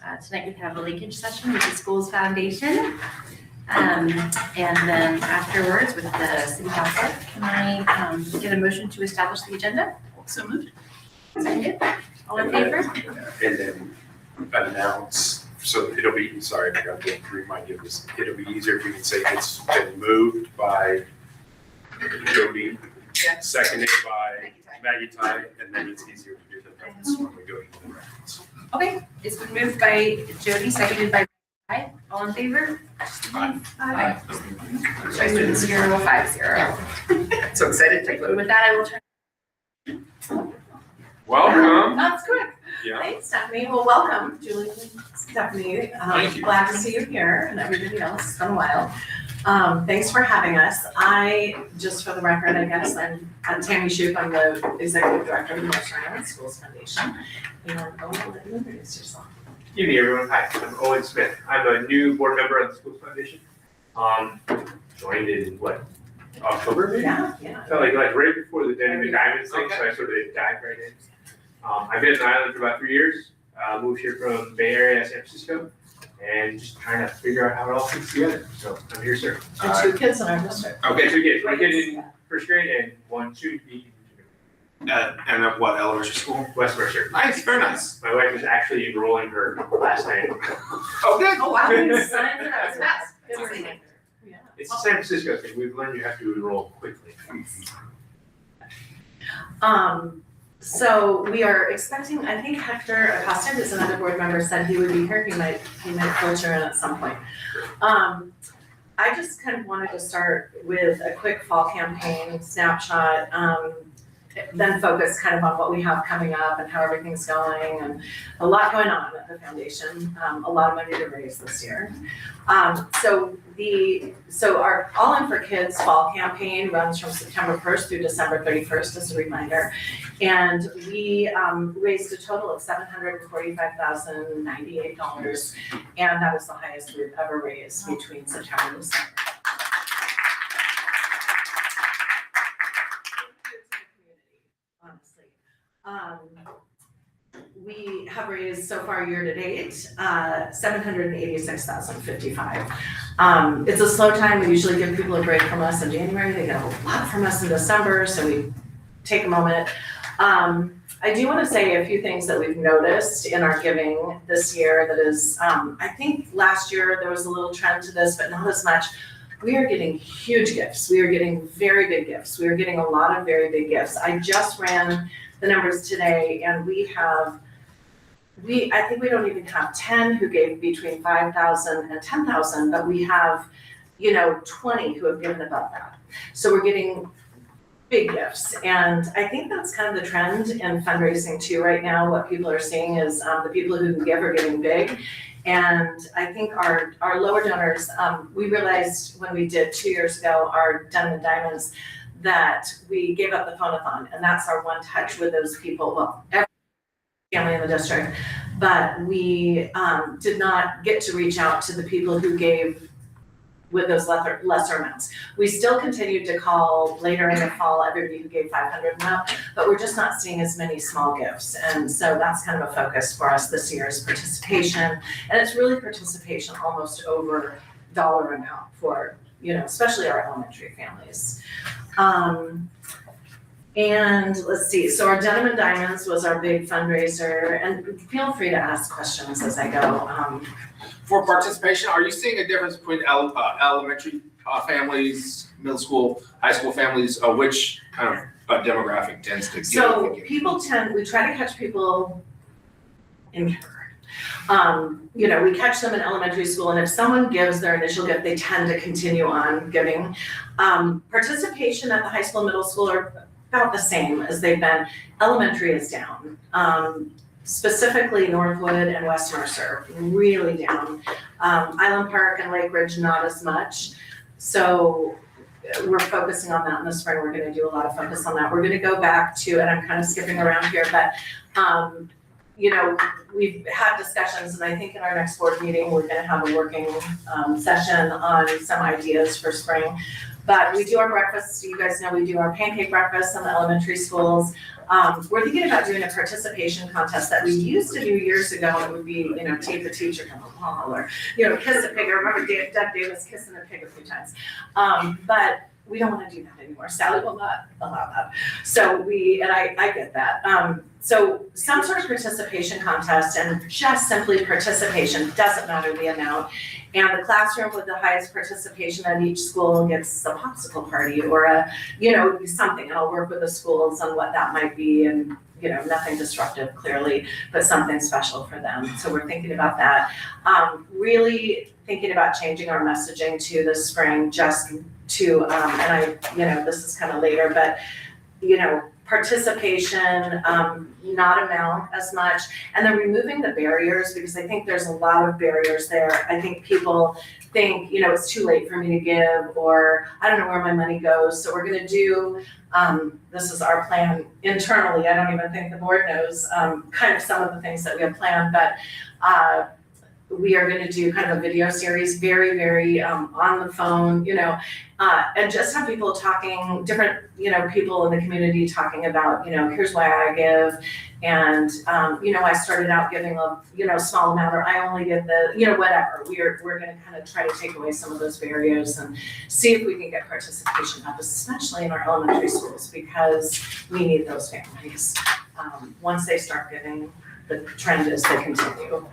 Tonight we have a linkage session with the school's foundation. And then afterwards with the city council, can I get a motion to establish the agenda? So moved. Seconded. All in favor? And then announce, so it'll be, sorry, I forgot to remind you of this, it'll be easier if we can say it's been moved by Jody, Yeah. seconded by Maggie Ty, and then it's easier to do the notes when we go into the reference. Okay, it's been moved by Jody, seconded by Aye. All in favor? Aye. 050. So excited to vote. With that, I will turn. Welcome. That's correct. Yeah. Thanks, Stephanie. Well, welcome, Julie and Stephanie. Thank you. Glad to see you here and everybody else. It's been a while. Thanks for having us. Just for the record, I guess I'm Tammy Shoup. I'm the Executive Director of the North Carolina Schools Foundation. And I'll let you introduce yourself. Good evening, everyone. Hi, I'm Owen Smith. I'm a new board member of the Schools Foundation. Joined in October maybe? Yeah. Felt like right before the Denim and Diamonds thing, so I sort of dived right in. I've been in Ireland for about 3 years. Moved here from Bay Area, San Francisco, and just trying to figure out how it all fits together. So I'm here, sir. And 2 kids in our district. Okay, 2 kids. 1 kid in first grade and 1 soon to be And at what elementary school? West Mercer. Nice, very nice. My wife was actually enrolling her last night. Oh, good. Oh, wow. Signs it up. Fast. Good It's reading. amazing. Yeah. It's a San Francisco thing. We've learned you have to enroll quickly. So we are expecting, I think Hector Acosta, who's another board member, said he would be here. He might filter in at some point. I just kind of wanted to start with a quick fall campaign snapshot, then focus kind of on what we have coming up and how everything's going, and a lot going on at the foundation, a lot of money to raise this year. So our All In for Kids fall campaign runs from September 1st through December 31st, as a reminder. And we raised a total of $745,098, and that was the highest we've ever raised between September and December. Honestly. We have raised so far year to date, $786,055. It's a slow time. We usually give people a break from us in January. They get a lot from us in December, so we take a moment. I do want to say a few things that we've noticed in our giving this year that is, I think last year there was a little trend to this, but not as much. We are getting huge gifts. We are getting very big gifts. We are getting a lot of very big gifts. I just ran the numbers today, and I think we don't even have 10 who gave between 5,000 and 10,000, but we have, 20 who have given above that. So we're getting big gifts, and I think that's kind of the trend in fundraising too right now. What people are seeing is the people who can give are giving big, and I think our lower donors, we realized when we did 2 years ago our Denim and Diamonds, that we gave up the phone-a-thon, and that's our one touch with those people, well, every family in the district, but we did not get to reach out to the people who gave with those lesser amounts. We still continued to call later in the fall everybody who gave 500 and up, but we're just not seeing as many small gifts, and so that's kind of a focus for us this year is participation, and it's really participation almost over dollar amount for, especially our elementary families. And let's see, so our Denim and Diamonds was our big fundraiser, and feel free to ask questions as I go. For participation, are you seeing a difference between elementary families, middle school, high school families, which kind of demographic tends to get? So we try to catch people in kindergarten. We catch them in elementary school, and if someone gives their initial gift, they tend to continue on giving. Participation at the high school and middle school are about the same as they've been. Elementary is down. Specifically Northwood and West Mercer, really down. Island Park and Lake Ridge, not as much. So we're focusing on that in the spring. We're gonna do a lot of focus on that. We're gonna go back to, and I'm kind of skipping around here, but we've had discussions, and I think in our next board meeting, we're gonna have a working session on some ideas for spring. But we do our breakfast, you guys know we do our pancake breakfast in the elementary schools. We're thinking about doing a participation contest that we used to do years ago. It would be, take the teacher to the hall or, kiss a pig. I remember Doug Davis kissing a pig a few times. But we don't want to do that anymore. Sally will not allow that. So I get that. So some sort of participation contest, and just simply participation, doesn't matter the amount. And the classroom with the highest participation at each school gets a popsicle party or something. And I'll work with the schools on what that might be, and nothing disruptive clearly, but something special for them. So we're thinking about that. Really thinking about changing our messaging to this spring, just to, this is kind of later, but, participation, not amount as much, and then removing the barriers, because I think there's a lot of barriers there. I think people think, it's too late for me to give, or I don't know where my money goes. So we're gonna do, this is our plan internally, I don't even think the board knows, kind of some of the things that we have planned, but we are gonna do kind of a video series, very, very on the phone, and just have people talking, different, people in the community talking about, here's why I give. And, I started out giving a, small amount, or I only give the, whatever. We're gonna kind of try to take away some of those barriers and see if we can get participation up, especially in our elementary schools, because we need those families. Once they start giving, the trend is they continue.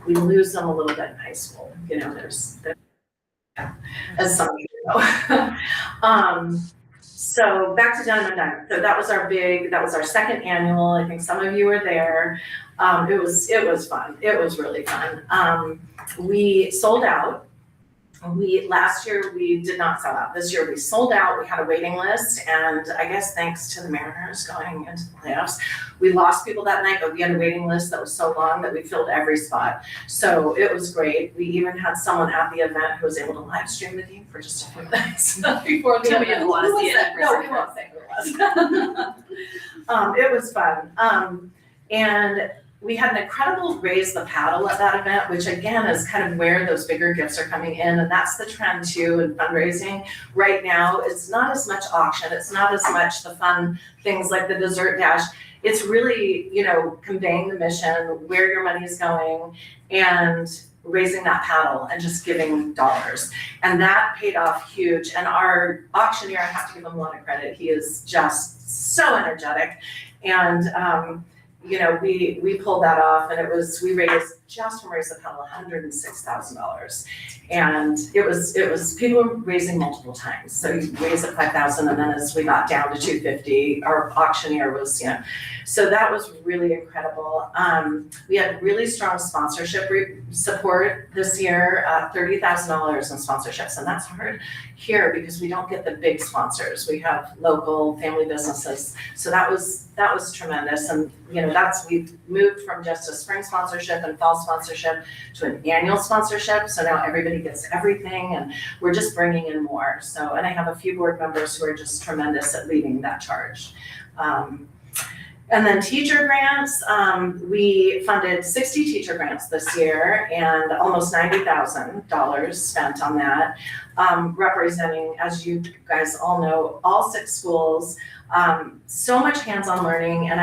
We lose them a little bit in high school, as some of you know. So back to Denim and Diamond. So that was our second annual. I think some of you were there. It was fun. It was really fun. We sold out. Last year we did not sell out. This year we sold out. We had a waiting list, and I guess thanks to the Mariners going into the playoffs, we lost people that night, but we had a waiting list that was so long that we filled every spot. So it was great. We even had someone at the event who was able to live stream the game for just a few minutes before the event. We didn't want to see it. No, we won't say who it was. It was fun. And we had an incredible raise the paddle at that event, which again is kind of where those bigger gifts are coming in. And that's the trend too in fundraising right now. It's not as much auction. It's not as much the fun things like the dessert dash. It's really, conveying the mission, where your money is going, and raising that paddle and just giving dollars. And that paid off huge. And our auctioneer, I have to give him a lot of credit. He is just so energetic. And, we pulled that off, and we raised, just from Raise the Paddle, $106,000. And it was people were raising multiple times. So you raised it 5,000, and then as we got down to 250, our auctioneer was, so that was really incredible. We had really strong sponsorship support this year, $30,000 in sponsorships, and that's hard here because we don't get the big sponsors. We have local family businesses, so that was tremendous. And we've moved from just a spring sponsorship and fall sponsorship to an annual sponsorship. So now everybody gets everything, and we're just bringing in more. So, and I have a few board members who are just tremendous at leading that charge. And then teacher grants, we funded 60 teacher grants this year, and almost $90,000 spent on that, representing, as you guys all know, all 6 schools. So much hands-on learning, and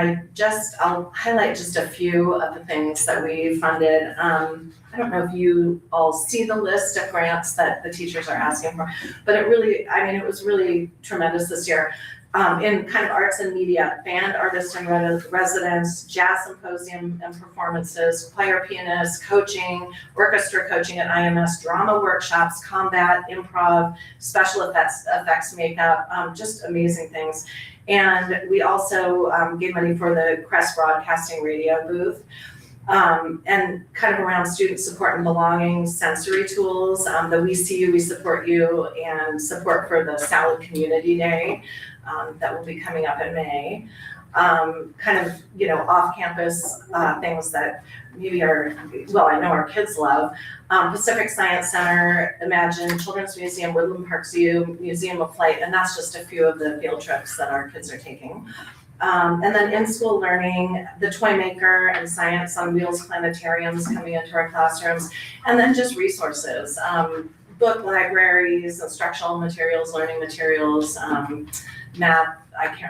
I'll highlight just a few of the things that we funded. I don't know if you all see the list of grants that the teachers are asking for, but it was really tremendous this year. In kind of arts and media, band artists and residents, jazz symposium and performances, choir pianists, coaching, orchestra coaching at IMS, drama workshops, combat, improv, special effects makeup, just amazing things. And we also gave money for the Crest Broadcasting Radio booth. And kind of around student support and belonging, sensory tools, the We See You, We Support You, and support for the Salad Community Day that will be coming up in May. Kind of, off-campus things that maybe I know our kids love. Pacific Science Center, Imagine, Children's Museum, Woodland Park Zoo, Museum of Flight, and that's just a few of the field trips that our kids are taking. And then in-school learning, the Toy Maker and Science on Wheels planetariums coming into our classrooms, and then just resources. book libraries, instructional materials, learning materials, math,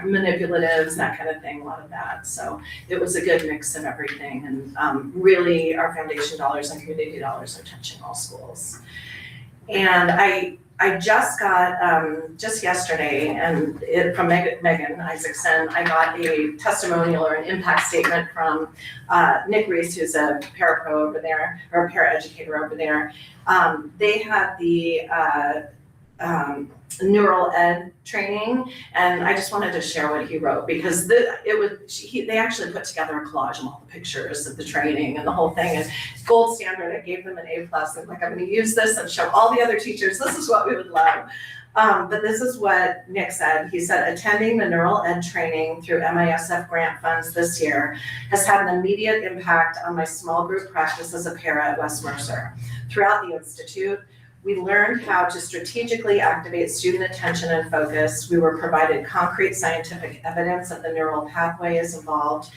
manipulatives, that kind of thing, a lot of that. So it was a good mix of everything, and really our foundation dollars and community dollars are touching all schools. And I just got, just yesterday, and from Megan Isaacson, I got a testimonial or an impact statement from Nick Reese, who's a parapro over there, or a paraeducator over there. They had the neural ed training, and I just wanted to share what he wrote, because they actually put together a collage of all the pictures of the training and the whole thing, and gold standard. I gave them an A+. I'm like, I'm gonna use this and show all the other teachers, this is what we would love. But this is what Nick said. He said, attending the neural ed training through MISF grant funds this year has had an immediate impact on my small group practice as a para at West Mercer. Throughout the Institute, we learned how to strategically activate student attention and focus. We were provided concrete scientific evidence that the neural pathway is involved.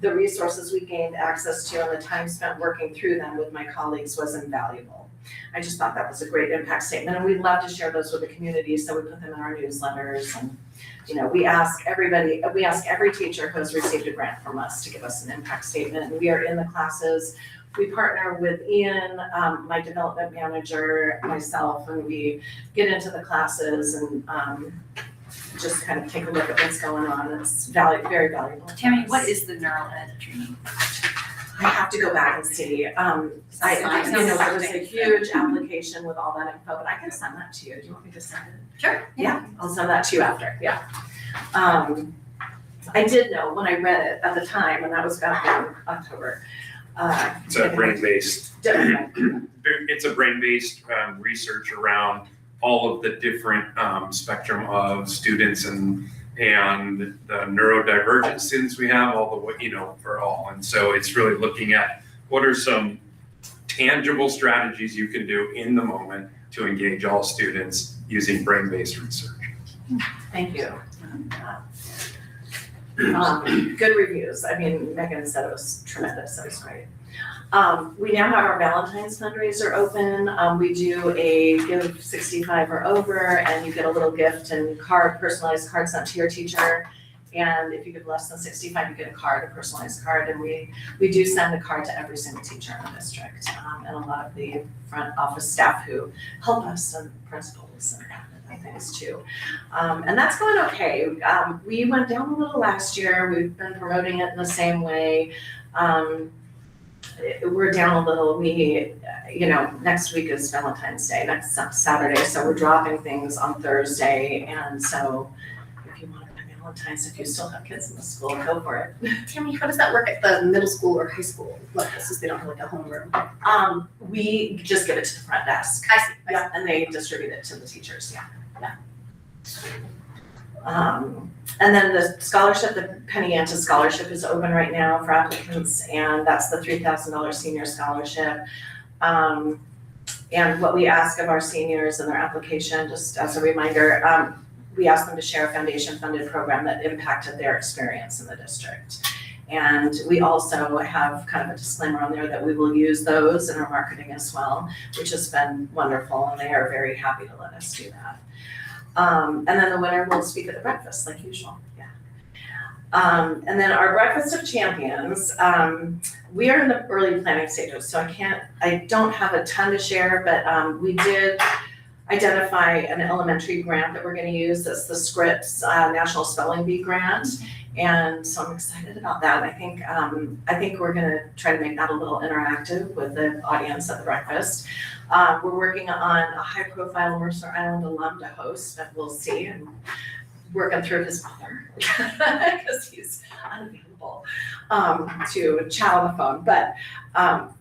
The resources we gained access to and the time spent working through them with my colleagues was invaluable. I just thought that was a great impact statement, and we'd love to share those with the community, so we put them in our newsletters. And we ask every teacher who has received a grant from us to give us an impact statement, and we are in the classes. We partner with Ian, my development manager, myself, and we get into the classes and just kind of take a look at what's going on. It's very valuable. Tammy, what is the neural ed training? I have to go back and see. There was a huge application with all that info, but I can send that to you. Do you want me to send it? Sure. Yeah, I'll send that to you after, yeah. I did know when I read it at the time, and that was back in October. It's a brain-based, Different. it's a brain-based research around all of the different spectrum of students and the neurodivergent students we have, all the way, for all. And so it's really looking at what are some tangible strategies you can do in the moment to engage all students using brain-based research. Thank you. Good reviews. I mean, Megan said it was tremendous. That was great. We now have our Valentine's fundraiser open. We do a give 65 or over, and you get a little gift and personalized card sent to your teacher. And if you give less than 65, you get a personalized card. And we do send a card to every single teacher in the district, and a lot of the front office staff who help us, and principals and things too. And that's going okay. We went down a little last year. We've been promoting it in the same way. We're down a little. Next week is Valentine's Day, next Saturday. So we're dropping things on Thursday. And so if you want to buy Valentine's, if you still have kids in the school, go for it. Tammy, how does that work at the middle school or high school level, since they don't have like a homeroom? We just give it to the front desk. I see. Yeah, and they distribute it to the teachers, yeah. And then the scholarship, the Penny Anta Scholarship is open right now for applicants, and that's the $3,000 senior scholarship. And what we ask of our seniors in their application, just as a reminder, we ask them to share a foundation-funded program that impacted their experience in the district. And we also have kind of a disclaimer on there that we will use those in our marketing as well, which has been wonderful, and they are very happy to let us do that. And then the winner will speak at the breakfast, like usual, yeah. And then our Breakfast of Champions, we are in the early planning stages, so I don't have a ton to share, but we did identify an elementary grant that we're gonna use. That's the Scripps National Spelling Bee grant. And so I'm excited about that. I think we're gonna try to make that a little interactive with the audience at the breakfast. We're working on a high profile Mercer Island alum to host, but we'll see, and working through his mother because he's unavailable to chat on the phone. But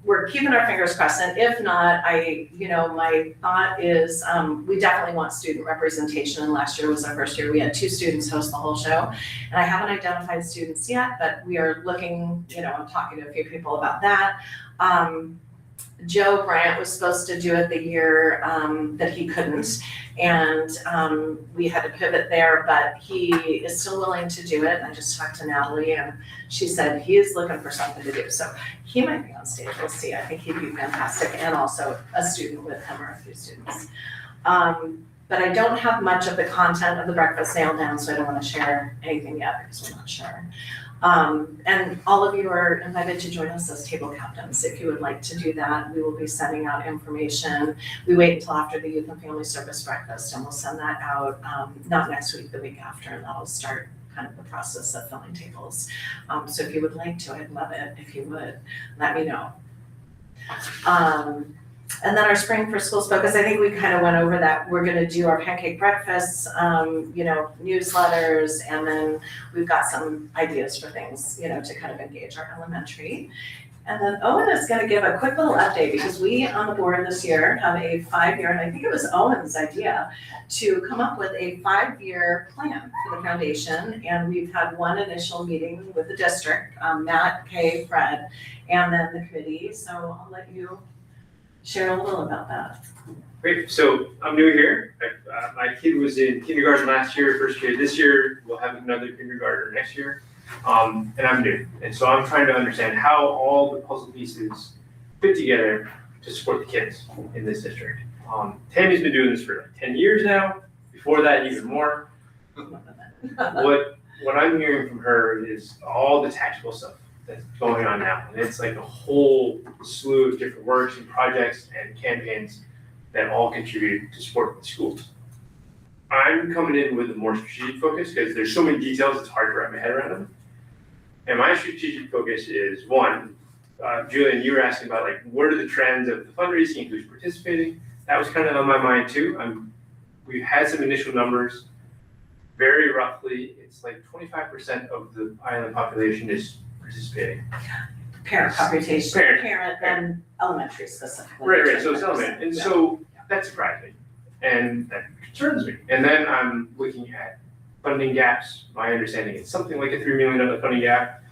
we're keeping our fingers crossed, and if not, my thought is we definitely want student representation. And last year was our first year. We had 2 students host the whole show, and I haven't identified students yet, but we are looking, I'm talking to a few people about that. Joe Bryant was supposed to do it the year that he couldn't. And we had to pivot there, but he is still willing to do it. And I just talked to Natalie and she said he is looking for something to do. So he might be on stage, we'll see. I think he'd be fantastic, and also a student with him or a few students. But I don't have much of the content of the breakfast nailed down, so I don't want to share anything yet because we're not sure. And all of you are invited to join us as table captains. If you would like to do that, we will be sending out information. We wait until after the Youth and Family Service breakfast and we'll send that out, not next week, the week after, and that'll start kind of the process of filling tables. So if you would like to, I'd love it if you would let me know. And then our Spring for Schools focus, I think we kind of went over that. We're gonna do our pancake breakfasts, newsletters, and then we've got some ideas for things, to kind of engage our elementary. And then Owen is gonna give a quick little update because we on the board this year have a 5-year, and I think it was Owen's idea to come up with a 5-year plan for the foundation. And we've had one initial meeting with the district, Matt, Kay, Fred, and then the committee. So I'll let you share a little about that. Great, so I'm new here. My kid was in kindergarten last year, first grade this year. We'll have another kindergartner next year. And I'm new. And so I'm trying to understand how all the puzzle pieces fit together to support the kids in this district. Tammy's been doing this for like 10 years now. Before that, even more. What I'm hearing from her is all the tactical stuff that's going on now. And it's like a whole slew of different works and projects and campaigns that all contribute to support the schools. I'm coming in with a more strategic focus because there's so many details, it's hard to wrap my head around them. And my strategic focus is one, Julian, you were asking about like, what are the trends of the fundraising, who's participating? That was kind of on my mind too. We've had some initial numbers. Very roughly, it's like 25% of the island population is participating. Parent computation, Parent. parent and elementary specifically. Right, so it's element. And so that surprised me and that concerns me. And then I'm looking at funding gaps. My understanding is something like a $3 million funding gap.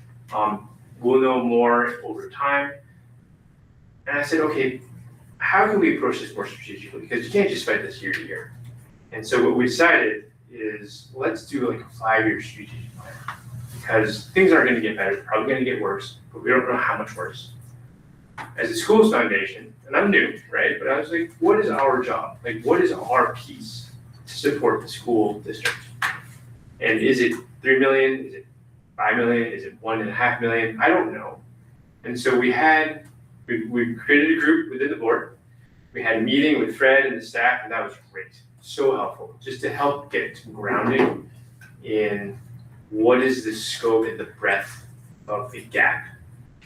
We'll know more over time. And I said, okay, how can we approach this more strategically? Because you can't just fight this year to year. And so what we decided is let's do like a 5-year strategic plan. Because things aren't gonna get better, they're probably gonna get worse, but we don't know how much worse. As a schools foundation, and I'm new, right? But I was like, what is our job? Like, what is our piece to support the school district? And is it 3 million? Is it 5 million? Is it 1.5 million? I don't know. And so we created a group within the board. We had a meeting with Fred and the staff, and that was great. So helpful, just to help get some grounding in what is the scope and the breadth of the gap,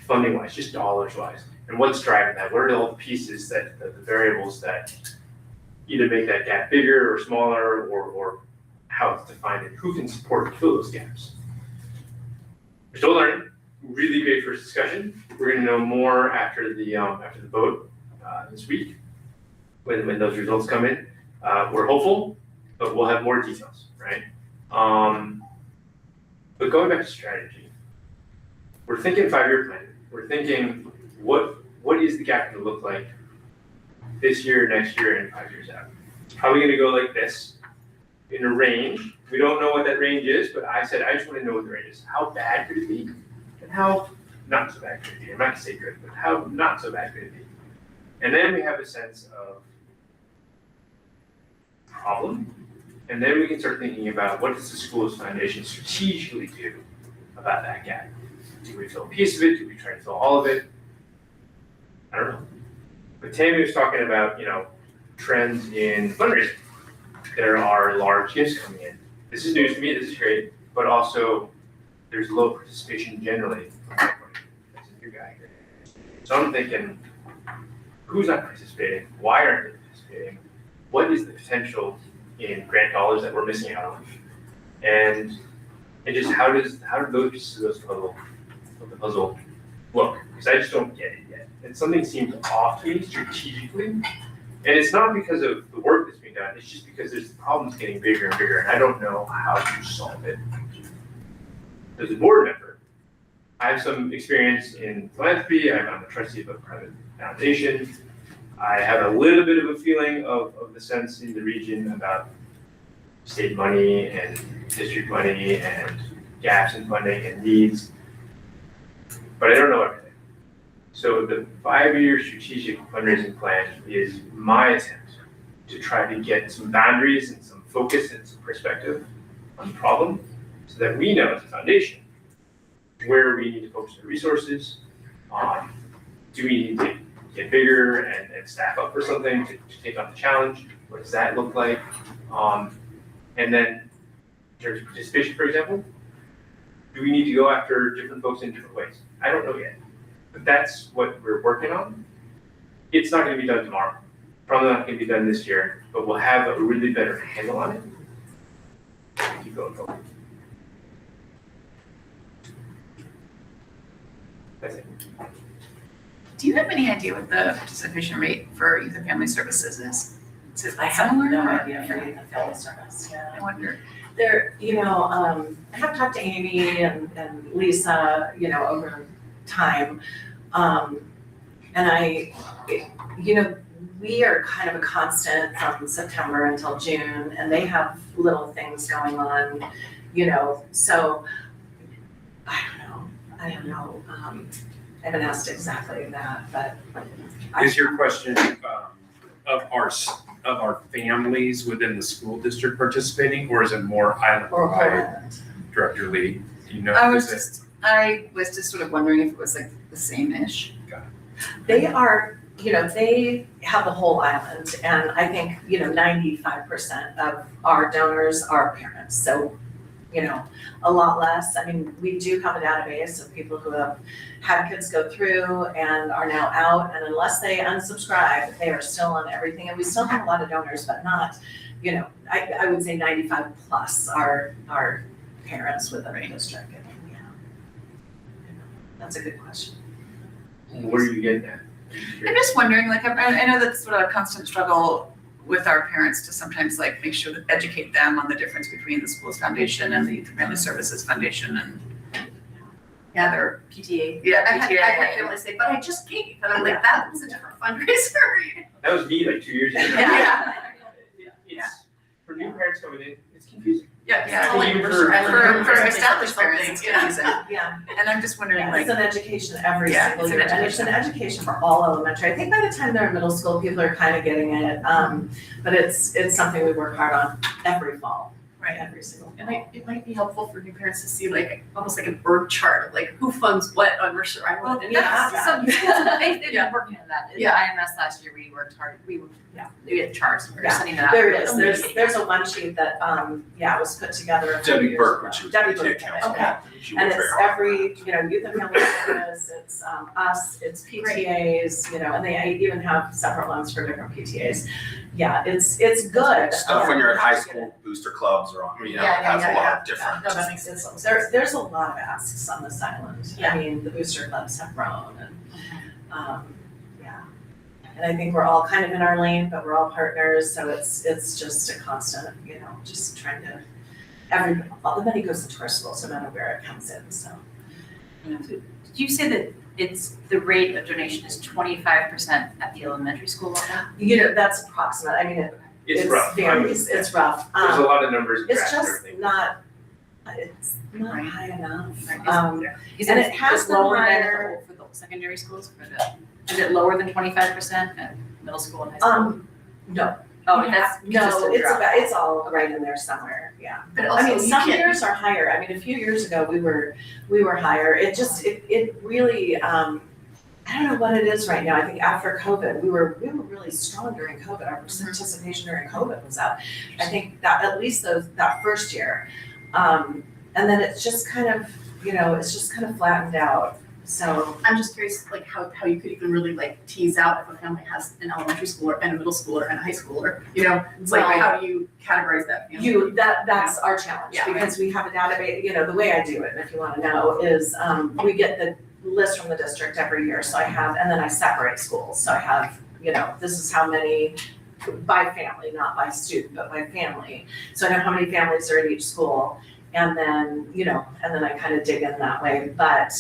funding wise, just dollars wise, and what's driving that? What are all the pieces that, the variables that either make that gap bigger or smaller, or how it's defined and who can support and fill those gaps? We're still learning. Really great first discussion. We're gonna know more after the vote this week when those results come in. We're hopeful, but we'll have more details, right? But going back to strategy, we're thinking 5-year plan. We're thinking what is the gap gonna look like this year, next year, and 5 years out? It's probably gonna go like this in a range. We don't know what that range is, but I said I just want to know what the range is. How bad could it be, and how not so bad could it be? I'm not gonna say good, but how not so bad could it be? And then we have a sense of problem. And then we can start thinking about what does the school's foundation strategically do about that gap? Do we fill a piece of it? Do we try to fill all of it? I don't know. But Tammy was talking about, trends in fundraising. There are large gifts coming in. This is news to me, this is great, but also there's low participation generally from everybody. That's a new guy here. So I'm thinking, who's not participating? Why aren't they participating? What is the potential in grant dollars that we're missing out on? And just how do those pieces of the puzzle look? Because I just don't get it yet. And something seems off to me strategically. And it's not because of the work that's being done, it's just because there's problems getting bigger and bigger, and I don't know how to solve it. As a board member, I have some experience in philanthropy. I'm a trustee of a private Foundation. I have a little bit of a feeling of the sense in the region about state money and district money and gaps in funding and needs, but I don't know everything. So the 5-year strategic fundraising plan is my attempt to try to get some boundaries and some focus and some perspective on the problem so that we know as a foundation where we need to focus our resources. Do we need to get bigger and staff up for something to take on the challenge? What does that look like? And then in terms of participation, for example, do we need to go after different folks in different ways? I don't know yet, but that's what we're working on. It's not gonna be done tomorrow. Probably not gonna be done this year, but we'll have a really better handle on it. Keep going forward. That's it. Do you have any idea what the participation rate for youth and family services is? Is it I have similar no or- idea for youth and family service, yeah. I wonder. There, I have talked to Amy and Lisa, over time. And we are kind of a constant from September until June, and they have little things going on, so I don't know. I haven't asked exactly that, but. Is your question of our families within the school district participating, or is it more Or island-wide? Director Lee, do you know? I is was just sort of wondering if it was like the same-ish. They are, they have the whole island, and I think, 95% of our donors are parents, so, a lot less. I mean, we do have a database of people who have had kids go through and are now out, and unless they unsubscribe, they are still on everything, and we still have a lot of donors, but not, I would say 95 plus are parents within the district, and, that's a good question. What are you getting at? I'm just wondering, like, I know that's sort of a constant struggle with our parents to sometimes like make sure to educate them on the difference between the schools foundation and the Youth and Family Services Foundation and they're PTA. yeah, I've had PTA. families say, but I just gave, and I'm like, that was a different fundraiser. That was me like 2 years ago. Yeah. It's, for new parents coming in, it's confusing. Yeah, All Even like for- for established parents, it's confusing. Yeah. And I'm just wondering, It's like, an education every Yeah, single it's an year, and it's an education for all elementary. I think by the time they're in middle school, people are kind of getting it, but it's something we work hard on every fall, right. every single fall. And it might be helpful for new parents to see like, almost like an org chart of like who funds what on Mercer Island. And yeah. some schools, they've been working on that. In the IMS last year, we worked hard, we had charts, we were Yeah. sending it out. There is, there's a one sheet that, was put together a few Debbie years Burke, ago. when she was Debbie PTA Burke, council. okay. She And worked it's very hard. every, youth and family service, it's, us, it's PTAs, and they even have separate ones for different PTAs. Yeah, it's good. Stuff when you're at high school, booster clubs or, it has a lot of different. No, that makes sense. There's a lot of asks on this island. Yeah. I mean, the booster clubs have grown and, yeah. And I think we're all kind of in our lane, but we're all partners, so it's just a constant, just trying to, all the money goes into our schools, no matter where it comes in, so. Did you say that the rate of donation is 25% at the elementary school level? That's approximate, I mean, It's rough. varies, it's rough. There's a lot of numbers and It's graphs and just everything. not Right. high enough. Right. Is And it it has been lower than higher. for the secondary schools, is it lower than 25% at middle school and high school? No. Oh, that's No, consistent throughout. it's all right in there somewhere, yeah. But I also mean, you some can't- years are higher. I mean, a few years ago, we were higher. It just, it really, I don't know what it is right now. I think after COVID, we were really strong during COVID. Our participation during COVID was up. I think that at least that first year. And then it's just kind of, it's just kind of flattened out. So, I'm just curious, like how you could even really like tease out if a family has an elementary schooler and a middle schooler and a high schooler, it's like, Well, how do you categorize that family? that's our challenge, Yeah. because we have a database, the way I do it, if you wanna know, is, we get the list from the district every year, so and then I separate schools, so I have, this is how many, by family, not by student, but by family. So I know how many families are at each school, and then, and then I kind of dig in that way, but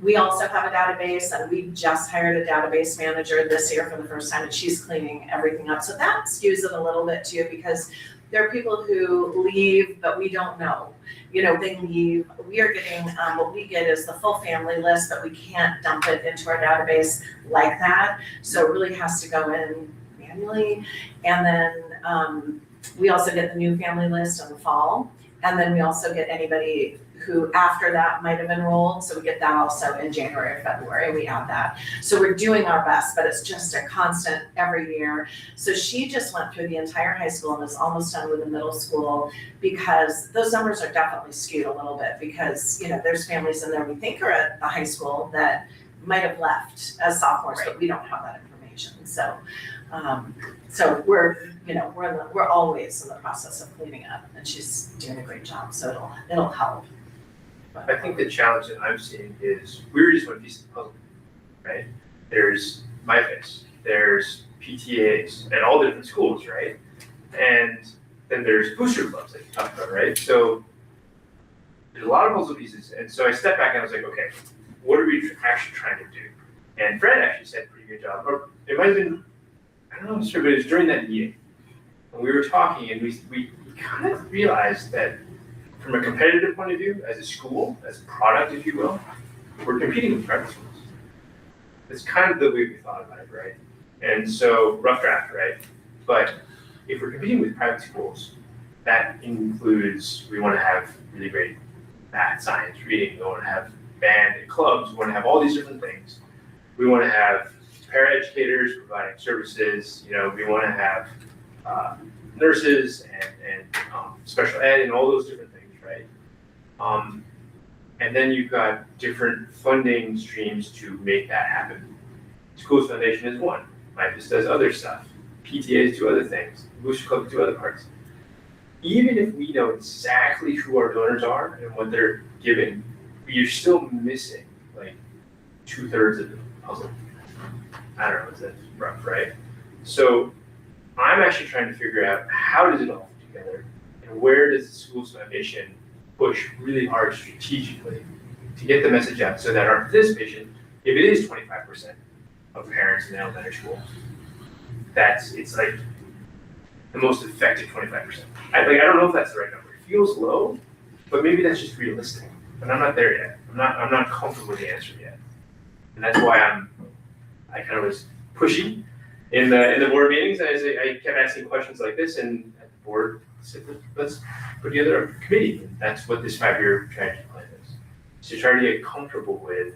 We also have a database, and we just hired a database manager this year for the first time, and she's cleaning everything up. So that skews it a little bit too, because there are people who leave, but we don't know. You know, they leave. We are getting, what we get is the full family list, but we can't dump it into our database like that. So it really has to go in manually. And then we also get the new family list in the fall. And then we also get anybody who after that might have enrolled. So we get that also in January or February, we add that. So we're doing our best, but it's just a constant every year. So she just went through the entire high school and is almost done with the middle school, because those numbers are definitely skewed a little bit, because, you know, there's families in there we think are at the high school that might have left as sophomores, but we don't have that information. So, so we're, you know, we're always in the process of cleaning up, and she's doing a great job, so it'll help. I think the challenge that I'm seeing is we're just one piece of the puzzle, right? There's MISF, there's PTAs at all different schools, right? And then there's booster clubs that you talked about, right? So there's a lot of puzzle pieces. And so I stepped back and I was like, okay, what are we actually trying to do? And Fred actually said a pretty good job. Or it might have been, I don't know if it's true, but it was during that meeting. And we were talking and we kind of realized that from a competitive point of view, as a school, as a product, if you will, we're competing with private schools. It's kind of the way we thought about it, right? And so, rough draft, right? But if we're competing with private schools, that includes, we want to have really great math, science, reading, we want to have band and clubs, we want to have all these different things. We want to have paraeducators providing services, you know, we want to have nurses and special ed and all those different things, right? And then you've got different funding streams to make that happen. Schools Foundation is one. MISD does other stuff. PTAs do other things. Booster Club do other parts. Even if we know exactly who our donors are and what they're giving, you're still missing like 2/3 of the puzzle. I don't know, that's rough, right? So I'm actually trying to figure out how does it all fit together, and where does the Schools Foundation push really hard strategically to get the message out so that our participation, if it is 25% of parents in elementary school, it's like the most effective 25%. I don't know if that's the right number. It feels low, but maybe that's just realistic. But I'm not there yet. I'm not comfortable with the answer yet. And that's why I kind of was pushy in the board meetings. I kept asking questions like this, and at the board said, let's put together a committee. And that's what this 5-year strategy plan is. To try to get comfortable with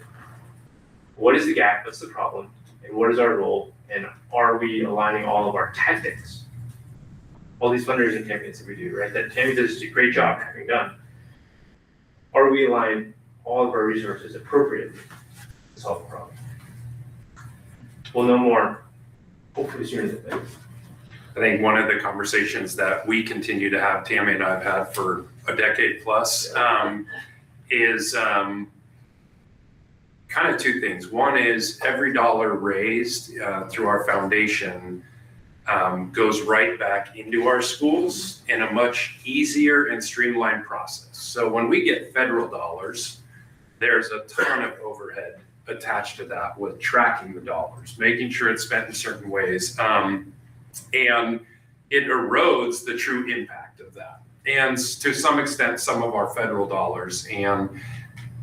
what is the gap, what's the problem, and what is our role, and are we aligning all of our tactics, all these fundraising campaigns that we do, right? That Tammy does a great job having done. Are we aligning all of our resources appropriately to solve the problem? We'll know more, hopefully sooner than later. I think one of the conversations that we continue to have, Tammy and I have had for a decade plus, is kind of two things. One is every dollar raised through our foundation goes right back into our schools in a much easier and streamlined process. So when we get federal dollars, there's a ton of overhead attached to that with tracking the dollars, making sure it's spent in certain ways. And it erodes the true impact of that. And to some extent, some of our federal dollars. And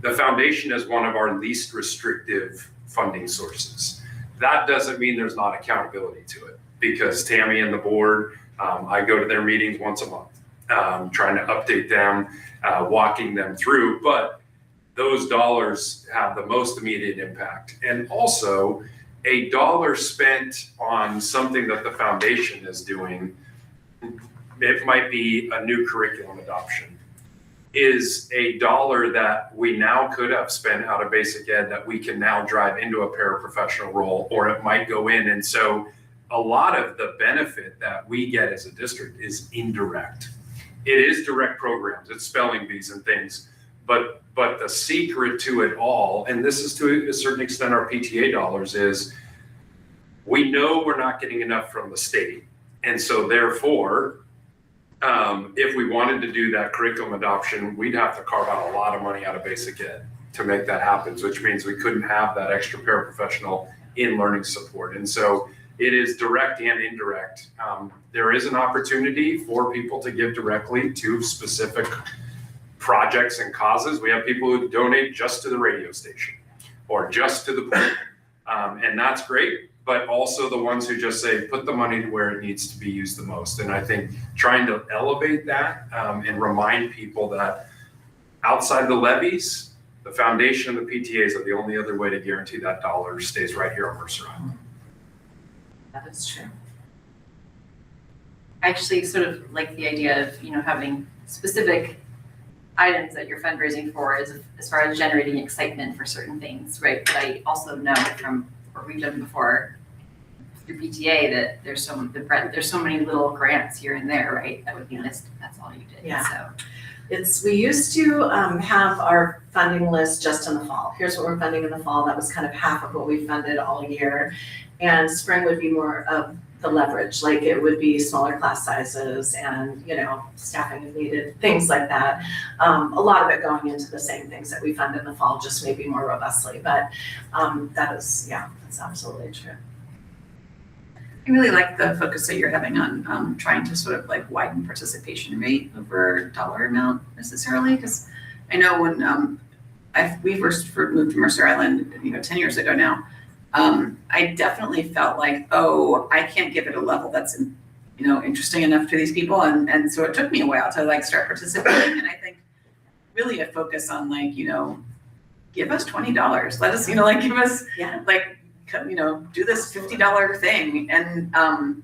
the foundation is one of our least restrictive funding sources. That doesn't mean there's not accountability to it, because Tammy and the board, I go to their meetings once a month, trying to update them, walking them through, but those dollars have the most immediate impact. And also, a dollar spent on something that the foundation is doing, it might be a new curriculum adoption, is a dollar that we now could have spent out of basic ed that we can now drive into a paraprofessional role, or it might go in. And so a lot of the benefit that we get as a district is indirect. It is direct programs, it's spelling bees and things, but the secret to it all, and this is to a certain extent our PTA dollars, is we know we're not getting enough from the state. And so therefore, if we wanted to do that curriculum adoption, we'd have to carve out a lot of money out of basic ed. to make that happen, which means we couldn't have that extra paraprofessional in learning support. And so it is direct and indirect. There is an opportunity for people to give directly to specific projects and causes. We have people who donate just to the radio station or just to the pool. And that's great, but also the ones who just say, put the money where it needs to be used the most. And I think trying to elevate that and remind people that outside the levies, the foundation and the PTAs are the only other way to guarantee that dollar stays right here on Mercer Island. That is true. I actually sort of like the idea of, having specific items that you're fundraising for as far as generating excitement for certain things, right? But I also know from what we've done before through PTA that there's so many little grants here and there, right? That would be listed. That's all you did. Yeah. So We used to have our funding list just in the fall. Here's what we're funding in the fall. That was kind of half of what we funded all year. And spring would be more of the leverage, like it would be smaller class sizes and, staffing if needed, things like that. A lot of it going into the same things that we fund in the fall, just maybe more robustly. But that's absolutely true. I really like the focus that you're having on trying to sort of like widen participation rate over dollar amount necessarily, because I know when we first moved to Mercer Island, 10 years ago now, I definitely felt like, I can't give it a level that's interesting enough to these people, and so it took me a while to like start participating, and I think really a focus on like give us $20, let us give us do this $50 thing, and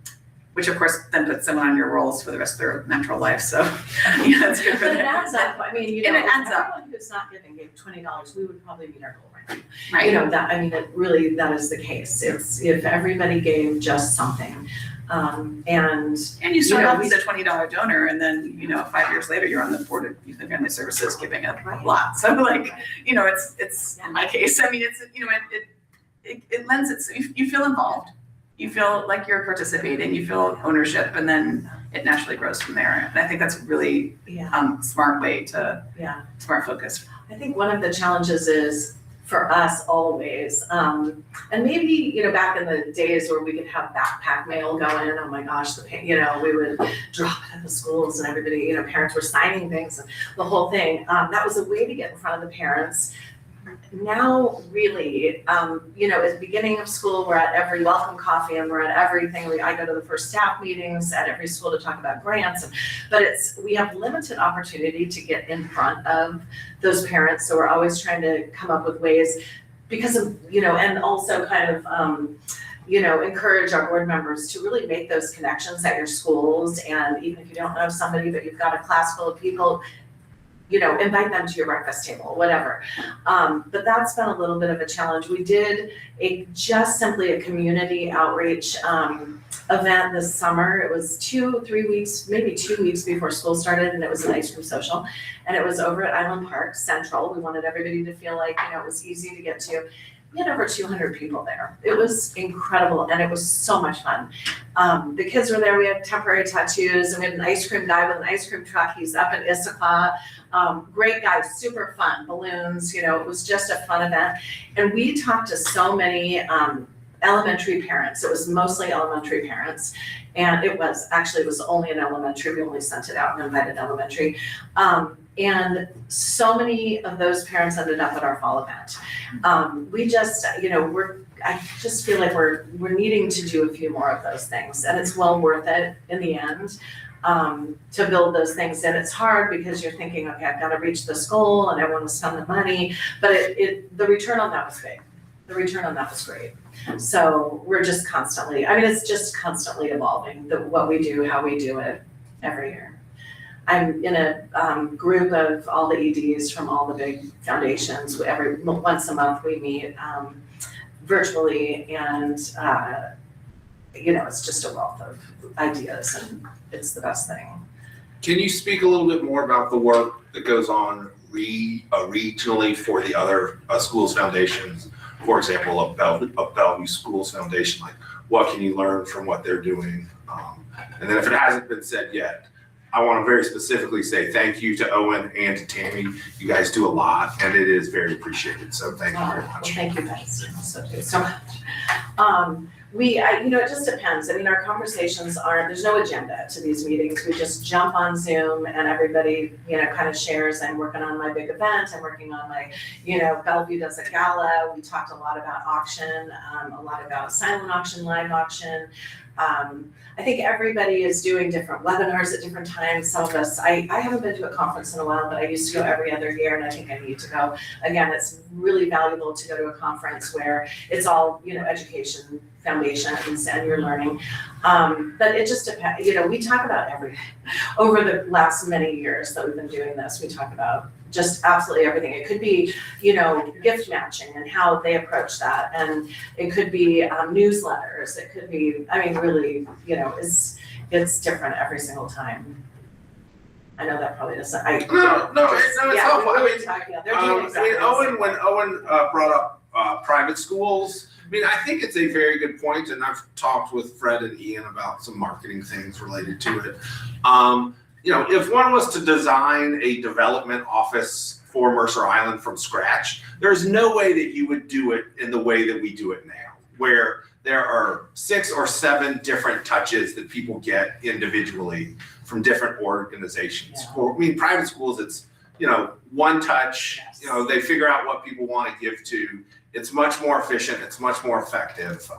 which of course then puts someone on your rolls for the rest of their natural life. So that's good for But them. it adds up. I mean, And it adds up. everyone who's not giving gave $20, we would probably meet our goal right now. Right. That is the case. It's if everybody gave just something, and you start know, off as a $20 donor, and then 5 years later you're on the board of Youth and Family Services giving a lot. So it's in my case. I mean, it's it lends it. You feel involved. You feel like you're participating. You feel ownership, and then it naturally grows from there. And I think that's a really smart way to smart focus. I think one of the challenges is for us always, and maybe, back in the days where we could have backpack mail go in, oh my gosh, we would drop it at the schools and everybody, parents were signing things and the whole thing. That was a way to get in front of the parents. Now, really, at the beginning of school, we're at every welcome coffee and we're at everything. I go to the first staff meetings at every school to talk about grants, but we have limited opportunity to get in front of those parents. So we're always trying to come up with ways because of, and also kind of, encourage our board members to really make those connections at your schools. And even if you don't know somebody, but you've got a class full of people, invite them to your breakfast table, whatever. But that's been a little bit of a challenge. We did just simply a community outreach event this summer. It was 2-3 weeks, maybe 2 weeks before school started, and it was an ice cream social. And it was over at Island Park Central. We wanted everybody to feel like, it was easy to get to. We had over 200 people there. It was incredible, and it was so much fun. The kids were there. We had temporary tattoos, and we had an ice cream guy with an ice cream truck. He's up in Issaquah. Great guy, super fun, balloons. It was just a fun event. And we talked to so many elementary parents. It was mostly elementary parents. And it was only an elementary. We only sent it out and invited elementary. And so many of those parents ended up at our fall event. We just, I just feel like we're needing to do a few more of those things, and it's well worth it in the end to build those things. And it's hard because you're thinking, okay, I've got to reach this goal and I want to spend the money, but the return on that was big. The return on that was great. So we're just constantly, it's just constantly evolving, what we do, how we do it every year. I'm in a group of all the EDs from all the big foundations. Once a month we meet virtually, and it's just a wealth of ideas, and it's the best thing. Can you speak a little bit more about the work that goes on regionally for the other schools foundations? For example, a Bellevue Schools Foundation, like what can you learn from what they're doing? And then if it hasn't been said yet, I want to very specifically say thank you to Owen and to Tammy. You guys do a lot, and it is very appreciated. So thank you very Well, much. thank you guys so much. It just depends. I mean, our conversations there's no agenda to these meetings. We just jump on Zoom and everybody, kind of shares. I'm working on my big event. I'm working on my, Bellevue does a gala. We talked a lot about auction, a lot about silent auction, live auction. I think everybody is doing different webinars at different times. Some of us, I haven't been to a conference in a while, but I used to go every other year, and I think I need to go. Again, it's really valuable to go to a conference where it's all, education, foundations, and you're learning. But it just depends, we talk about everything. Over the last many years that we've been doing this, we talk about just absolutely everything. It could be, gift matching and how they approach that. And it could be newsletters. It could be, really, it's different every single time. I know that probably doesn't, No, it's helpful. I mean, they're doing exactly the same. Owen brought up private schools. I mean, I think it's a very good point, and I've talked with Fred and Ian about some marketing things related to it. If one was to design a development office for Mercer Island from scratch, there's no way that you would do it in the way that we do it now, where there are 6 or 7 different touches that people get individually from different organizations. Yeah. Private schools, it's, one touch, Yes. They figure out what people want to give to. It's much more efficient. It's much more effective.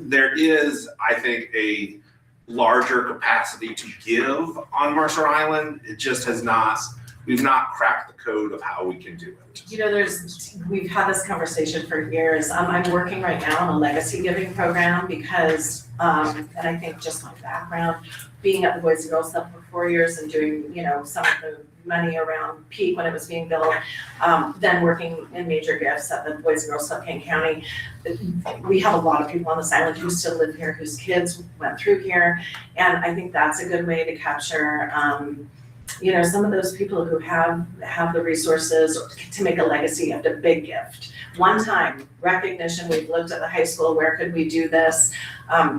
There is, I think, a larger capacity to give on Mercer Island. It just we've not cracked the code of how we can do it. We've had this conversation for years. I'm working right now on a legacy giving program because, and I think just my background, being at the Boys and Girls Club for 4 years and doing, some of the money around peak when it was being built, then working in major gifts at the Boys and Girls Club Kane County. We have a lot of people on this island who still live here, whose kids went through here. And I think that's a good way to capture, some of those people who have the resources to make a legacy of a big gift. One time recognition, we've looked at the high school, where could we do this?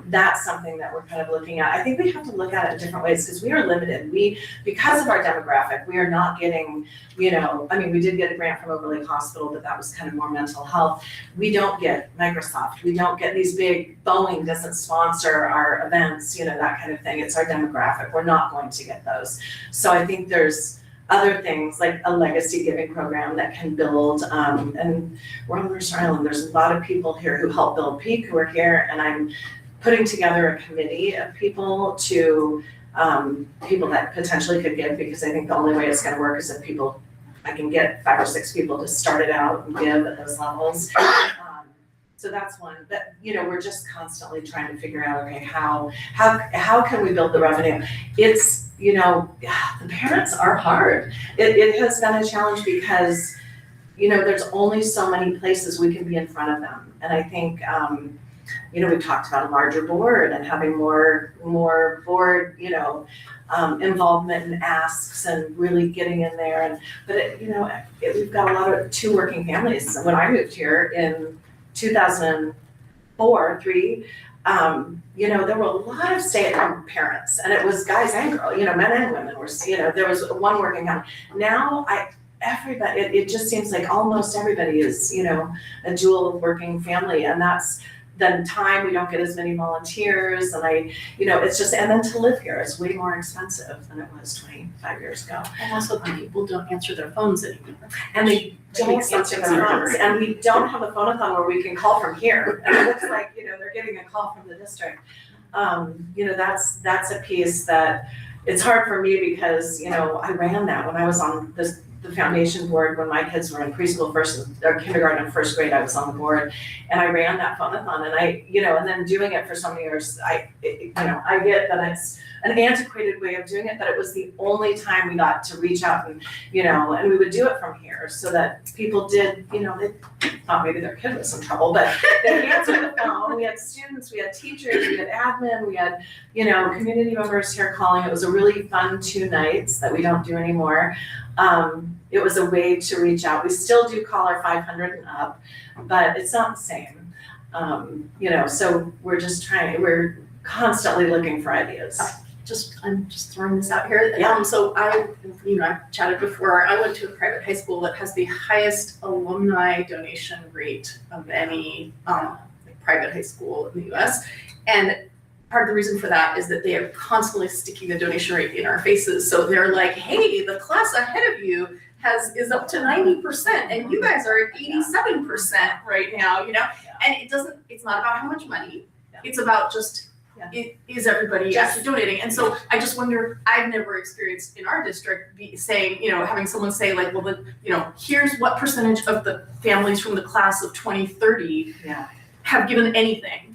That's something that we're kind of looking at. I think we have to look at it in different ways because we are limited. Because of our demographic, we are not getting, we did get a grant from Overlake Hospital, but that was kind of more mental health. We don't get Microsoft. We don't get these big, Boeing doesn't sponsor our events, that kind of thing. It's our demographic. We're not going to get those. So I think there's other things like a legacy giving program that can build, and we're on Mercer Island. There's a lot of people here who help build Peak who are here, and I'm putting together a committee of people to, people that potentially could give, because I think the only way it's gonna work is if I can get 5 or 6 people to start it out and give at those levels. So that's one, but we're just constantly trying to figure out, okay, how can we build the revenue? It's, the parents are hard. It has been a challenge because, there's only so many places we can be in front of them. And I think, we've talked about a larger board and having more board, involvement and asks and really getting in there. But we've got a lot of 2 working families. When I moved here in 2004, 3, there were a lot of stay-at-home parents, and it was guys and girls, men and women were, there was one working family. Now everybody, it just seems like almost everybody is, a dual working family, and that's then time, we don't get as many volunteers, and it's just, and then to live here is way more expensive than it was 25 years ago. And also people don't answer their phones anymore. And they don't answer their phones, and we don't have a phone-a-thon where we can call from here. And it looks like, they're getting a call from the district. That's a piece that, it's hard for me because, I ran that when I was on the foundation board when my kids were in preschool, kindergarten and first grade. I was on the board, and I ran that phone-a-thon, and and then doing it for so many years, I get that it's an antiquated way of doing it, but it was the only time we got to reach out and, and we would do it from here so that people did, they thought maybe their kid was in trouble, but they answered the phone. We had students, we had teachers, we had admin, we had, community members here calling. It was a really fun 2 nights that we don't do anymore. It was a way to reach out. We still do caller 500 and up, but it's not the same. So we're constantly looking for ideas. I'm just throwing this out here. So I've chatted before, I went to a private high school that has the highest alumni donation rate of any private high school in the US. And part of the reason for that is that they are constantly sticking the donation rate in our faces. So they're like, hey, the class ahead of you is up to 90% and you guys are at 87% right now, And it's not about how much money, it's about just, is everybody actually donating? And so I just wonder, I've never experienced in our district saying, having someone say like, well, here's what percentage of the families from the class of 2030 have given anything,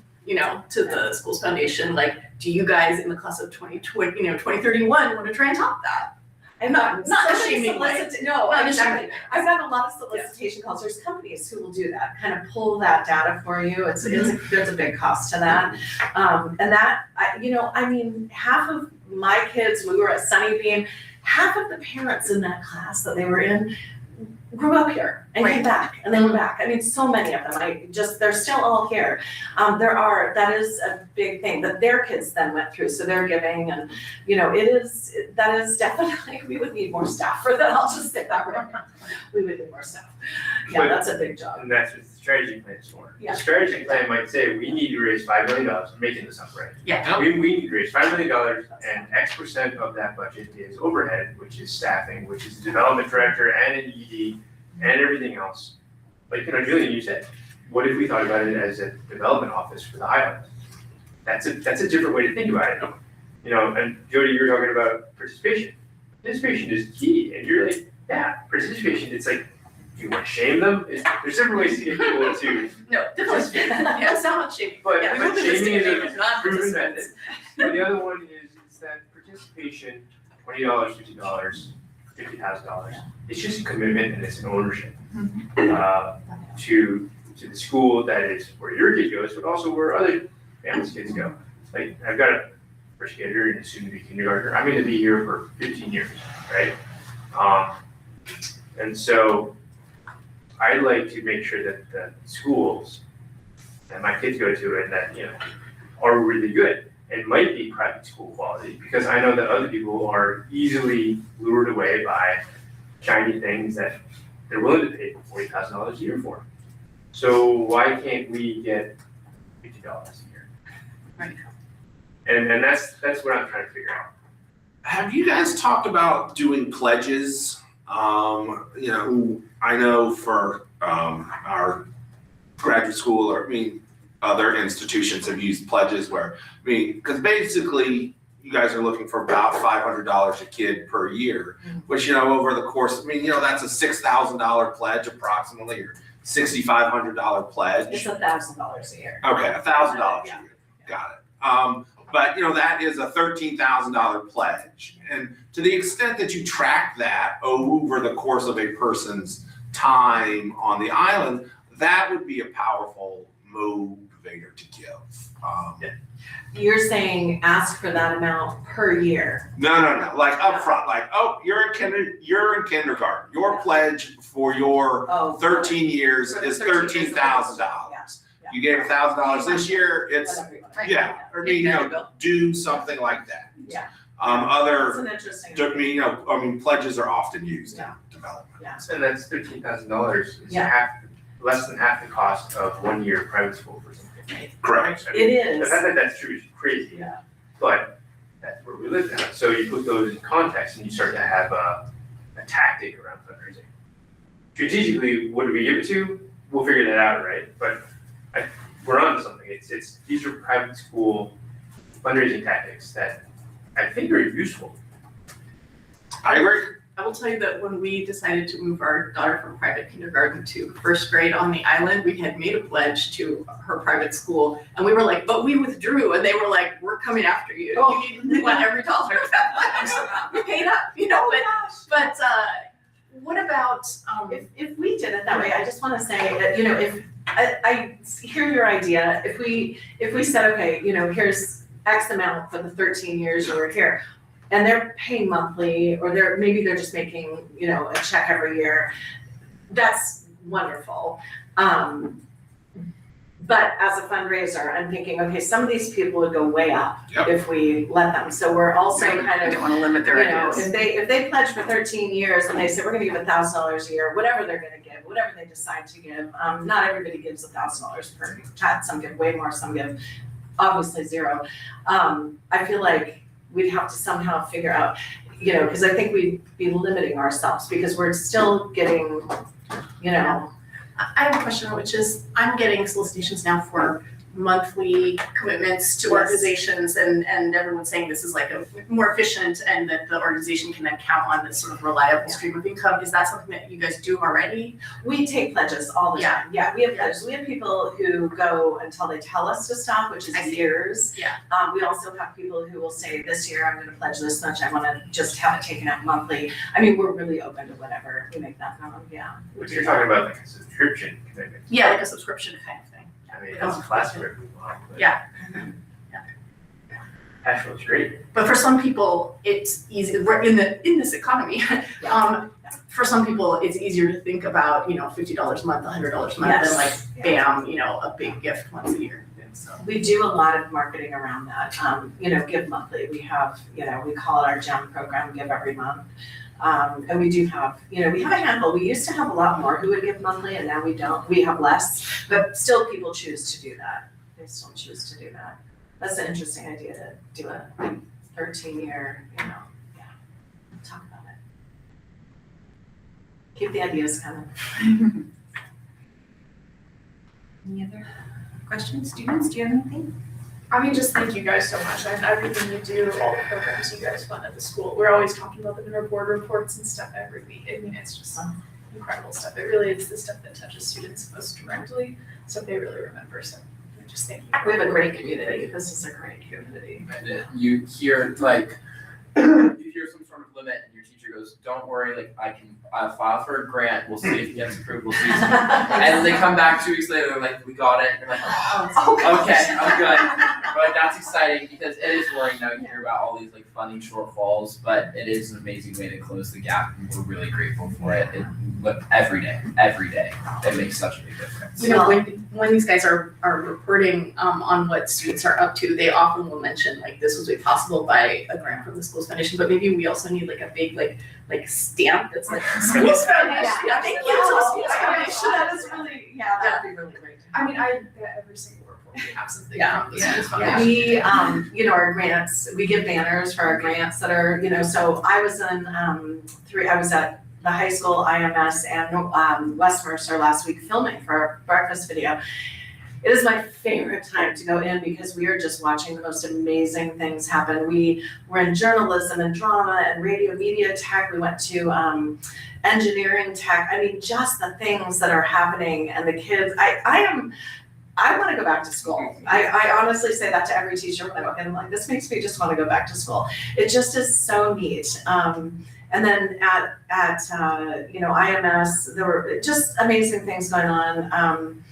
to the school's foundation. Like, do you guys in the class of 2031 want to try and top that? I'm not shaming way. No, Not exactly. I've gotten a lot of solicitation calls. There's companies who will do that, kind of pull that data for you. There's a big cost to that. And that, half of my kids, we were at Sunnybeam, half of the parents in that class that they were in grew up here and came back and they went back. So many of them, they're still all here. That is a big thing that their kids then went through. So they're giving and, that is definitely, we would need more staff for that. I'll just say that right now. We would need more staff. Yeah, that's a big job. And that's what the strategy plan is for. Yeah. The strategy plan might say, we need to raise $5 million, I'm making this up, right? Yeah. We need to raise $5 million and X% of that budget is overhead, which is staffing, which is the development director and an ED and everything else. Like, Julian, you said, what if we thought about it as a development office for the island? That's a different way to think about it. And Jody, you were talking about participation. Participation is key, and you're like, yeah, participation, it's like, do you want to shame them? There's different ways to get people to No, definitely. It's not much shaming. But Yeah. shaming is a Not proven participants. method. And the other one is that participation, $20, $50, $50,000. It's just a commitment and it's an ownership to the school that is where your kid goes, but also where other families' kids go. Like, I've got a first grader and a soon-to-be kindergartner. I'm going to be here for 15 years, right? And so I like to make sure that the schools that my kids go to and that, are really good and might be private school quality, because I know that other people are easily lured away by shiny things that they're willing to pay $40,000 a year for. So why can't we get $50 a year? Right. And that's what I'm trying to figure out. Have you guys talked about doing pledges? I know for our graduate school, or other institutions have used pledges where, because basically you guys are looking for about $500 a kid per year, which, over the course, that's a $6,000 pledge approximately, or $6,500 pledge. It's $1,000 a year. Okay, $1,000 a year. Got it. But that is a $13,000 pledge. And to the extent that you track that over the course of a person's time on the island, that would be a powerful motivator to give. You're saying ask for that amount per year. No. Like upfront, like, oh, you're in kindergarten. Your pledge for your 13 years is $13,000. Yeah. You gave $1,000 this year, it's, Right. yeah, or do something like that. Yeah. Other, That's an interesting. pledges are often used in development. Yeah. And that's $13,000 is Yeah. less than half the cost of 1 year private school for something. Correct. It is. The fact that that's true is crazy. Yeah. But that's where we live now. So you put those in context and you start to have a tactic around fundraising. Strategically, what do we give it to? We'll figure that out, right? But we're on to something. These are private school fundraising tactics that I think are useful. I agree. I will tell you that when we decided to move our daughter from private kindergarten to first grade on the island, we had made a pledge to her private school, and we were like, but we withdrew, and they were like, we're coming after you. We want every dollar of that pledge. We paid up, but what about, If we did it that way, I just want to say that, if I hear your idea, if we said, okay, here's X amount for the 13 years you were here, and they're paying monthly, or maybe they're just making, a check every year, that's wonderful. But as a fundraiser, I'm thinking, okay, some of these people would go way up Yep. if we let them. So we're also Right. kind I of, don't wanna limit their you know, ideas. if they pledge for 13 years and they say, we're gonna give $1,000 a year, whatever they're gonna give, whatever they decide to give. Not everybody gives $1,000 per child. Some give way more, some give obviously zero. I feel like we'd have to somehow figure out, you know, because I think we'd be limiting ourselves because we're still getting, you know, I have a question, which is, I'm getting solicitations now for monthly commitments to Yes. organizations and everyone's saying this is like a more efficient and that the organization can then count on this sort of reliable stream of income. Is that something that you guys do already? we take pledges all the time. Yeah, we have pledges. We have people who go until they tell us to stop, which is I see. years. Yeah. We also have people who will say, this year I'm gonna pledge this much, I wanna just have it taken out monthly. I mean, we're really open to whatever, we make that known, yeah. But you're talking about like a subscription commitment. Yeah, like a subscription kind of thing. I mean, that's a classic for everyone. but Yeah. Cash flow's great. But for some people, it's easy, we're in this economy, for some people, it's easier to think about, you know, $50 a month, $100 a month, than like, bam, you know, a big gift once a year. So. We do a lot of marketing around that, you know, Give Monthly, we have, you know, we call it our GEM program, Give Every Month. And we do have, you know, we have a handful, we used to have a lot more who would give monthly and now we don't, we have less, but still people choose to do that. They still choose to do that. That's an interesting idea to do a 13-year, you know, yeah, talk about it. Keep the ideas coming. Any other questions, students? Do you have anything? I mean, just thank you guys so much. And everything you do, all the programs you guys fund at the school. We're always talking about them in our board reports and stuff every week. I mean, it's just incredible stuff. It really is the stuff that touches students most directly, so they really remember. So just thank you. We have a great community. This is a great community. And you hear like, you hear some sort of limit and your teacher goes, don't worry, like I can file for a grant, we'll see if it gets approved, we'll see. And then they come back 2 weeks later, they're like, we got it, and you're like, oh, okay, I'm good. But like, that's exciting because it is worrying now, you hear about all these like funding shortfalls, but it is an amazing way to close the gap and we're really grateful for it. Every day, it makes such a big difference. You know, when these guys are reporting on what students are up to, they often will mention like this was made possible by a grant from the school's foundation, but maybe we also need like a big like stamp that's like school's foundation. Yeah, Thank you yeah, to the school's foundation. that is really, yeah, that'd be really great. I mean, I get every single report we have something Yeah. from the school's Yeah, foundation. we, you know, our grants, we give banners for our grants that are, you know, so I was in, I was at the high school, IMS and West Mercer last week filming for our breakfast video. It is my favorite time to go in because we are just watching the most amazing things happen. We were in journalism and drama and radio media tech. We went to engineering tech. I mean, just the things that are happening and the kids, I want to go back to school. I honestly say that to every teacher when I walk in. I'm like, this makes me just want to go back to school. It just is so neat. And then at you know, IMS, there were just amazing things going on.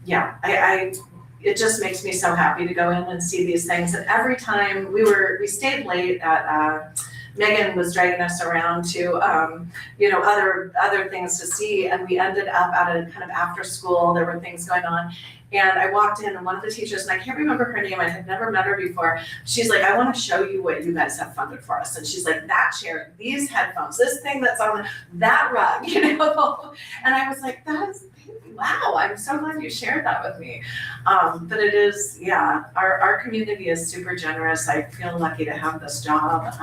Yeah, it just makes me so happy to go in and see these things. And every time we stayed late at Megan was dragging us around to, you know, other things to see, and we ended up at a kind of after school. There were things going on, and I walked in, and one of the teachers, and I can't remember her name. I had never met her before. She's like, "I want to show you what you guys have funded for us." And she's like, "That chair, these headphones, this thing that's on that rug," you know. And I was like, "That is." Wow, I'm so glad you shared that with me. But it is, yeah, our community is super generous. I feel lucky to have this job.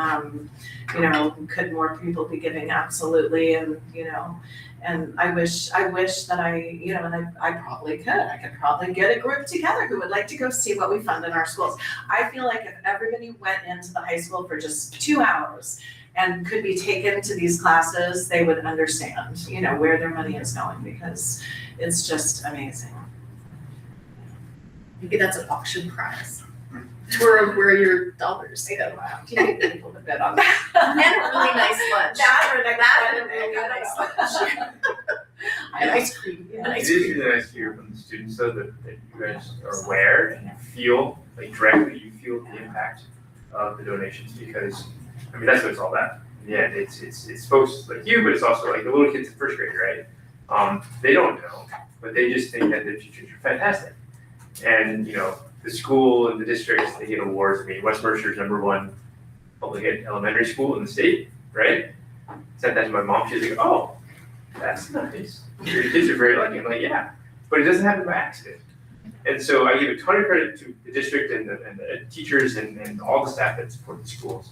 You know, could more people be giving? Absolutely. And, you know, and I wish that you know, and I probably could. I could probably get a group together who would like to go see what we fund in our schools. I feel like if everybody went into the high school for just 2 hours and could be taken to these classes, they would understand, you know, where their money is going, because it's just amazing. Maybe that's an auction prize. Where are your dollars go? Do you think people would bet on that? And a really nice lunch. That or That and a really nice lunch. And ice cream. Yeah. And It ice is cream. really nice to hear from the students though that you guys are aware and you feel, like directly, you feel the impact of the donations because, I mean, that's what it's all about. Yeah, it's folks like you, but it's also like the little kids in first grade, right? They don't know, but they just think that the teachers are fantastic. And, you know, the school and the districts, they get awards. I mean, West Mercer's #1 public elementary school in the state, right? Sent that to my mom, she's like, oh, that's nice. Your kids are very lucky. I'm like, yeah, but it doesn't happen by accident. And so I give a ton of credit to the district and the teachers and all the staff that support the schools.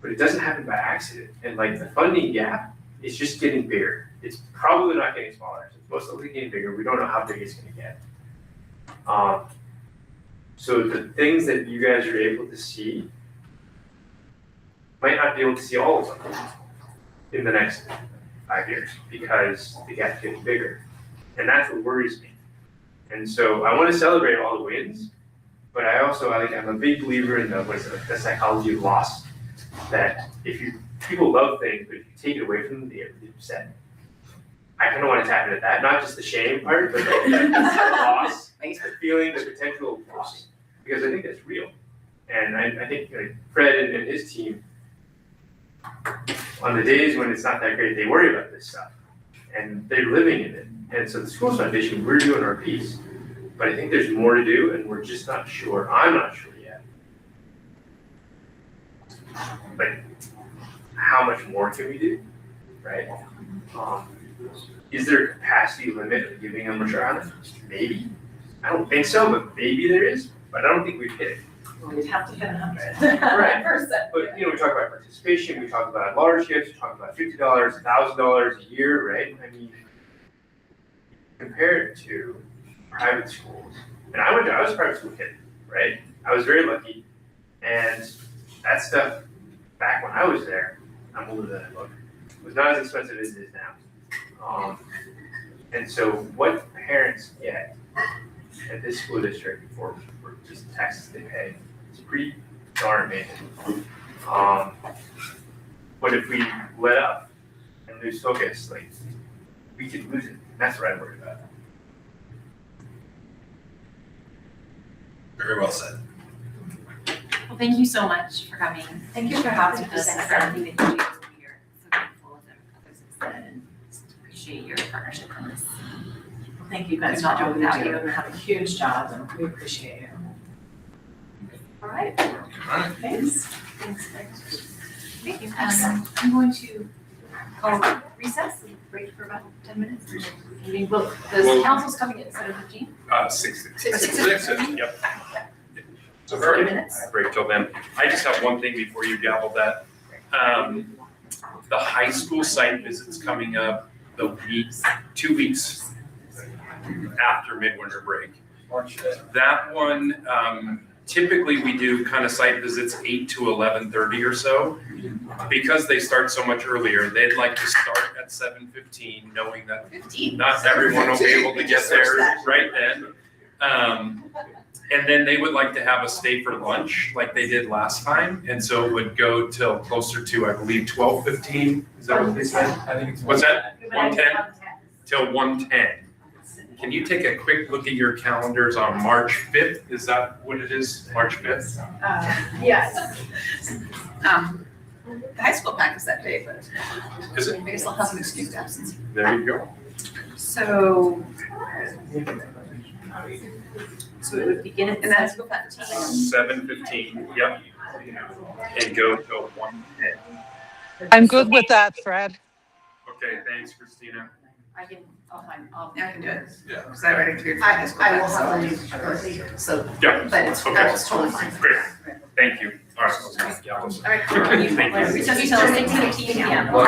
But it doesn't happen by accident. And like the funding gap is just getting bigger. It's probably not getting smaller. It's most likely getting bigger. We don't know how big it's gonna get. So the things that you guys are able to see might not be able to see all of them in the next 5 years because the gap's getting bigger. And that's what worries me. And so I want to celebrate all the wins, but I'm a big believer in the psychology of loss. That people love things, but if you take it away from them, they get really upset. I kind of want to tap into that, not just the shame part, but the loss, the feeling, the potential of loss, because I think that's real. And I think Fred and his team, on the days when it's not that great, they worry about this stuff, and they're living in it. And so the Schools Foundation, we're doing our piece, but I think there's more to do, and we're just not sure. I'm not sure yet. Like, how much more can we do, right? Is there a capacity limit of giving them retirement? Maybe. I don't think so, but maybe there is. But I don't think we've hit it. Well, we'd have to hit 100. Right. First. But we talk about participation, we talk about large gifts, we talk about $50, $1,000 a year, right? I mean, compared to private schools, and I was a private school kid, right? I was very lucky, and that stuff back when I was there, I'm older than I look, was not as expensive as it is now. And so what parents get at this school district for just the taxes they pay is pretty darn amazing. But if we let up and lose focus, like, we could lose it. That's what I'm worried about. Very well said. Well, thank you so much for coming. Thank you for having This us. is everything that you do here. So grateful that others have said, and just appreciate your partnership on this. Thank you guys Could for not do it all you without do you. and have a huge job and we appreciate you. All right. Thanks. Thank you. I'm going to call recess and break for about 10 minutes. The council's coming at 7:15. 6. 6. Yep. So 30 minutes. break till then. I just have one thing before you gavel that. The high school site visit's coming up 2 weeks after midwinter break. That one, typically we do kind of site visits 8 to 11:30 or so. Because they start so much earlier, they'd like to start at 7:15, knowing that 15. not everyone will be able to get there right then. And then they would like to have us stay for lunch like they did last time. And so it would go till closer to, I believe, 12:15. Is that what they said? I think it's. What's that? 1:10? Till 1:10. Can you take a quick look at your calendars on March 5th? Is that what it is? March 5th? Yes. The high school pack is that day, but Is it? I guess I'll have an excused absence. There you go. So it would begin at And that's school pack. 7:15, yep. And go till 1:10. I'm good with that, Fred. Okay, thanks, Christina. I can, Yeah, I can do it. Yeah. Because I already cleared for I high school will pack, so. have to leave early, so, Yeah, but it's, okay. that's totally fine. Great. Thank you. All right. all right. Thank you. Recess until 6:15 p.m. Well,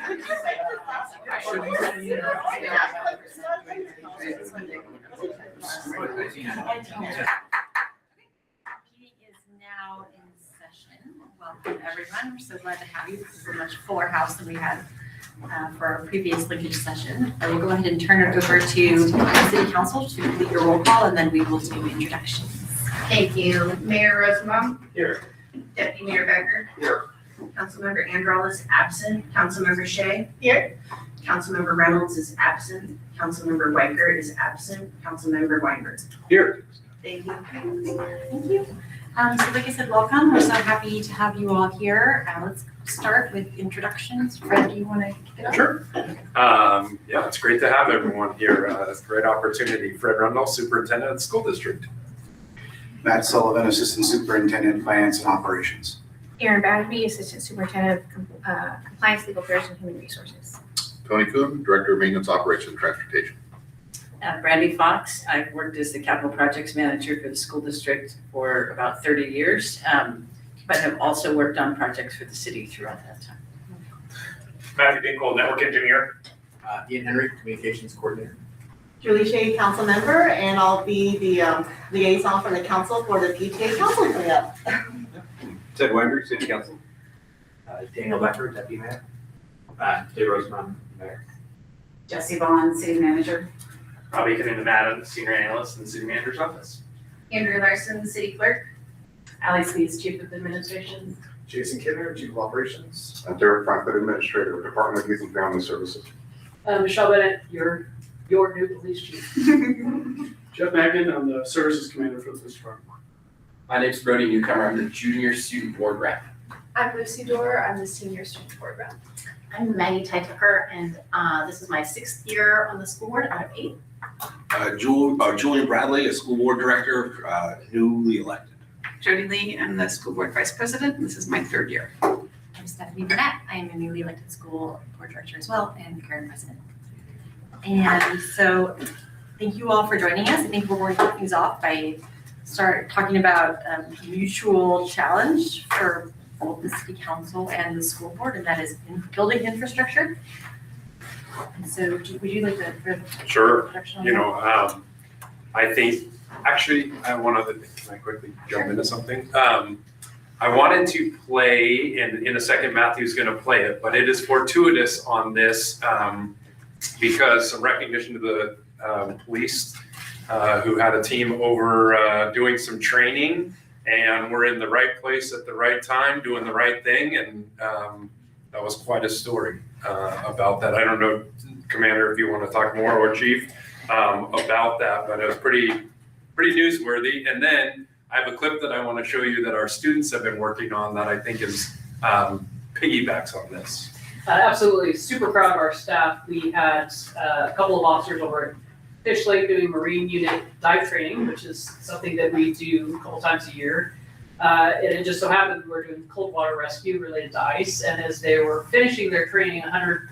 Meeting is now in session. Welcome, everyone. We're so glad to have you. This is a much fuller house than we had for our previous linkage session. I will go ahead and turn it over to the City Council to complete your roll call, and then we will do introductions. Thank you. Mayor Rosenbaum. Here. Deputy Mayor Becker. Here. Councilmember Androl is absent. Councilmember Shea. Here. Councilmember Reynolds is absent. Councilmember Weicker is absent. Councilmember Weinberg. Here. Thank you. Thank you. So like I said, welcome. We're so happy to have you all here. Let's start with introductions. Fred, do you want to kick it off? Sure. Yeah, it's great to have everyone here. It's a great opportunity. Fred Rundle, Superintendent of the School District. Matt Sullivan, Assistant Superintendent, Finance and Operations. Erin Bagby, Assistant Superintendent of Compliance, Legal Affairs, and Human Resources. Tony Kuhn, Director of Maintenance, Operations, and Transportation. Brandy Fox, I've worked as the Capital Projects Manager for the school district for about 30 years, but have also worked on projects for the city throughout that time. Matthew Dinkel, Network Engineer. Ian Henry, Communications Coordinator. Julie Shea, council member, and I'll be the liaison for the council for the PTA council cleanup. Ted Weinberg, City Council. Daniel Becker, Deputy Mayor. Dave Rosenbaum, Mayor. Jesse Vaughn, City Manager. Robbie Nevada, Senior Analyst in the City Manager's Office. Andrew Larson, City Clerk. Ally Spees, Chief of Administration. Jason Kidner, Chief of Operations. Derek Franklin, Administrator, Department of Youth and Family Services. Michelle Bennett, your new police chief. Jeff Magnan, I'm the Services Commander for the police department. My name's Brody Newcomer, I'm the Junior Student Board Rep. I'm Lucy Dorr, I'm the Senior Student Board Rep. I'm Maggie Tytucker, and this is my 6th year on the school board out of 8. Julian Bradley, a school board director, newly elected. Jody Lee, I'm the School Board Vice President. This is my 3rd year. I'm Stephanie Burnett. I am a newly elected school board director as well and current president. And so thank you all for joining us. I think we're going to kick things off by start talking about a mutual challenge for both the city council and the school board, and that is in building infrastructure. And so would you like to? Sure. Introduction on You that? know, I think, actually, I have one other thing. Can I quickly jump into something? I wanted to play, and in a second, Matthew's going to play it, but it is fortuitous on this because some recognition to the police who had a team over doing some training, and we're in the right place at the right time, doing the right thing, and that was quite a story about that. I don't know, Commander, if you want to talk more, or Chief, about that, but it was pretty newsworthy. And then I have a clip that I want to show you that our students have been working on that I think is piggybacks on this. Absolutely, super proud of our staff. We had a couple of officers over at Fish Lake doing Marine Unit dive training, which is something that we do a couple times a year. And it just so happened we were doing cold water rescue related to ice, and as they were finishing their training, 100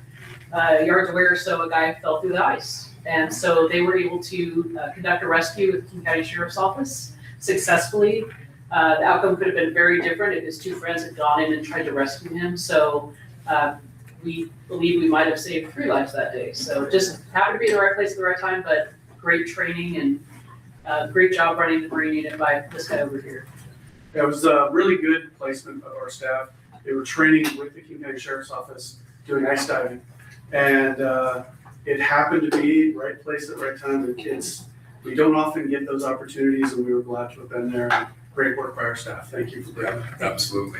yards away or so, a guy fell through the ice. And so they were able to conduct a rescue with the King County Sheriff's Office successfully. The outcome could have been very different if his 2 friends had gone in and tried to rescue him. So we believe we might have saved 3 lives that day. So just happened to be in the right place at the right time, but great training and great job running the Marine Unit by this guy over here. Yeah, it was a really good placement of our staff. They were training with the King County Sheriff's Office doing ice diving. And it happened to be right place at the right time. We don't often get those opportunities, and we were glad to have been there. Great work by our staff. Thank you for that. Absolutely.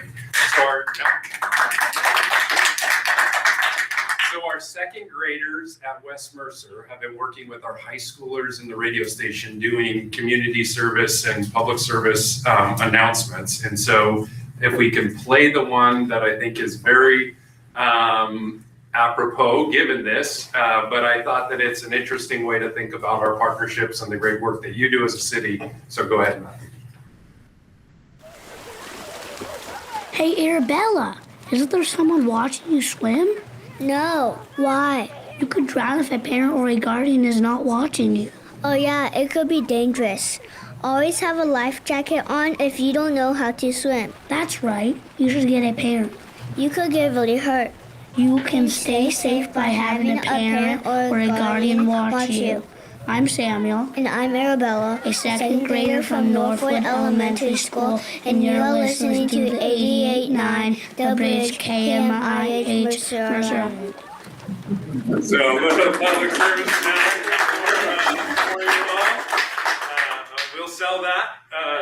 So our 2nd graders at West Mercer have been working with our high schoolers in the radio station doing community service and public service announcements. And so if we can play the one that I think is very apropos given this, but I thought that it's an interesting way to think about our partnerships and the great work that you do as a city. So go ahead, Matthew. Hey, Arabella, isn't there someone watching you swim? No. Why? You could drown if a parent or a guardian is not watching you. Oh yeah, it could be dangerous. Always have a life jacket on if you don't know how to swim. That's right. You should get a parent. You could get really hurt. You can stay safe by having a parent or a guardian watch you. I'm Samuel. And I'm Arabella, a second grader from Northwood Elementary School, and you're listening to 88.9 The Bridge KMIH Mercer. So public service announcement for you all. We'll sell that.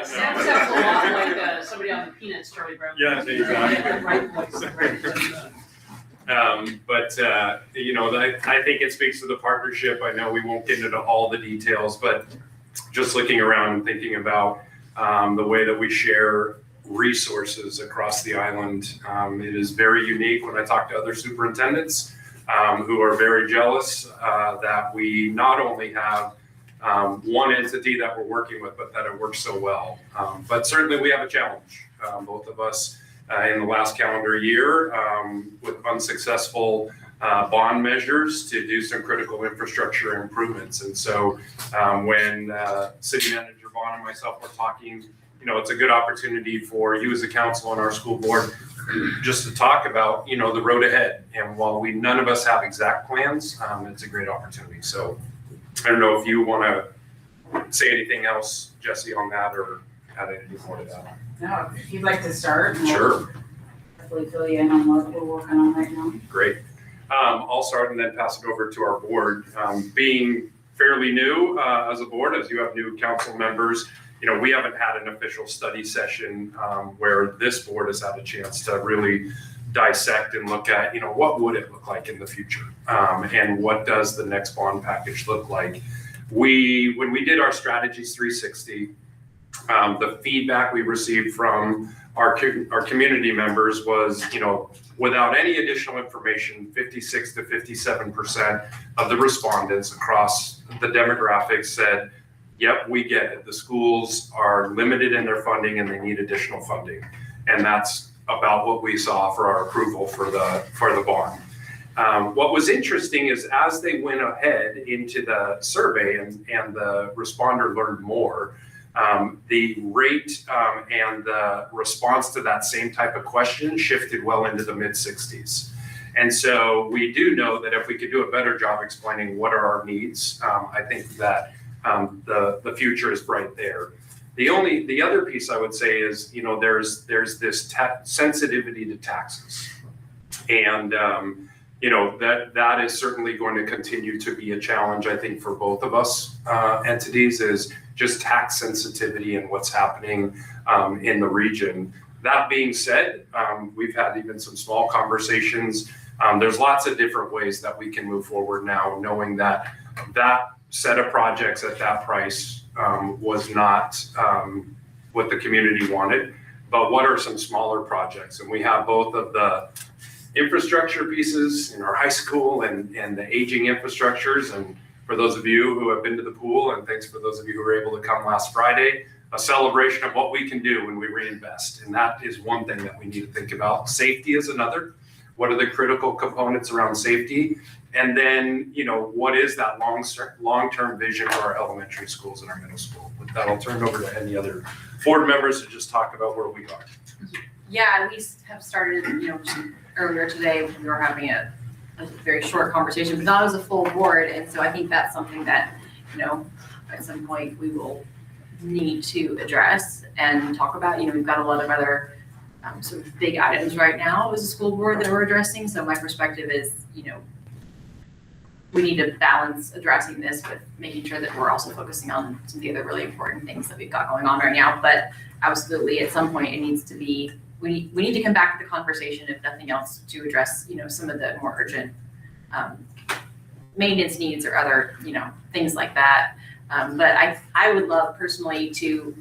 Sam No. sounds a lot like somebody on the Peanuts, Charlie Brown. Yes, exactly. Right place, right place. But I think it speaks to the partnership. I know we won't get into all the details, but just looking around and thinking about the way that we share resources across the island, it is very unique when I talk to other superintendents who are very jealous that we not only have one entity that we're working with, but that it works so well. But certainly we have a challenge, both of us. In the last calendar year, with unsuccessful bond measures to do some critical infrastructure improvements. And so when City Manager Vaughn and myself were talking, it's a good opportunity for you as a council and our school board just to talk about, the road ahead. And while none of us have exact plans, it's a great opportunity. So I don't know if you want to say anything else, Jesse, on that, or add anything more to that. No, if you'd like to start. Sure. Hopefully fill you in on what we're working on right now. Great. I'll start and then pass it over to our board. Being fairly new as a board, as you have new council members, we haven't had an official study session where this board has had a chance to really dissect and look at, what would it look like in the future? And what does the next bond package look like? When we did our Strategies 360, the feedback we received from our community members was, without any additional information, 56 to 57% of the respondents across the demographics said, yep, we get it. The schools are limited in their funding and they need additional funding. And that's about what we saw for our approval for the bond. What was interesting is as they went ahead into the survey and the responder learned more, the rate and the response to that same type of question shifted well into the mid-60s. And so we do know that if we could do a better job explaining what are our needs, I think that the future is bright there. The other piece I would say is, there's this sensitivity to taxes. And that is certainly going to continue to be a challenge, I think, for both of us entities, is just tax sensitivity and what's happening in the region. That being said, we've had even some small conversations. There's lots of different ways that we can move forward now, knowing that that set of projects at that price was not what the community wanted, but what are some smaller projects? And we have both of the infrastructure pieces in our high school and the aging infrastructures. And for those of you who have been to the pool, and thanks for those of you who were able to come last Friday, a celebration of what we can do when we reinvest. And that is one thing that we need to think about. Safety is another. What are the critical components around safety? And then, what is that long-term vision for our elementary schools and our middle school? With that, I'll turn it over to any other board members to just talk about where we are. Yeah, we have started, just earlier today, we were having a very short conversation, but not as a full board. And so I think that's something that, at some point we will need to address and talk about. We've got a lot of other sort of big items right now as a school board that we're addressing. So my perspective is, we need to balance addressing this with making sure that we're also focusing on some of the other really important things that we've got going on right now. But absolutely, at some point, it needs to be, we need to come back to the conversation, if nothing else, to address, some of the more urgent maintenance needs or other, things like that. But I would love personally to,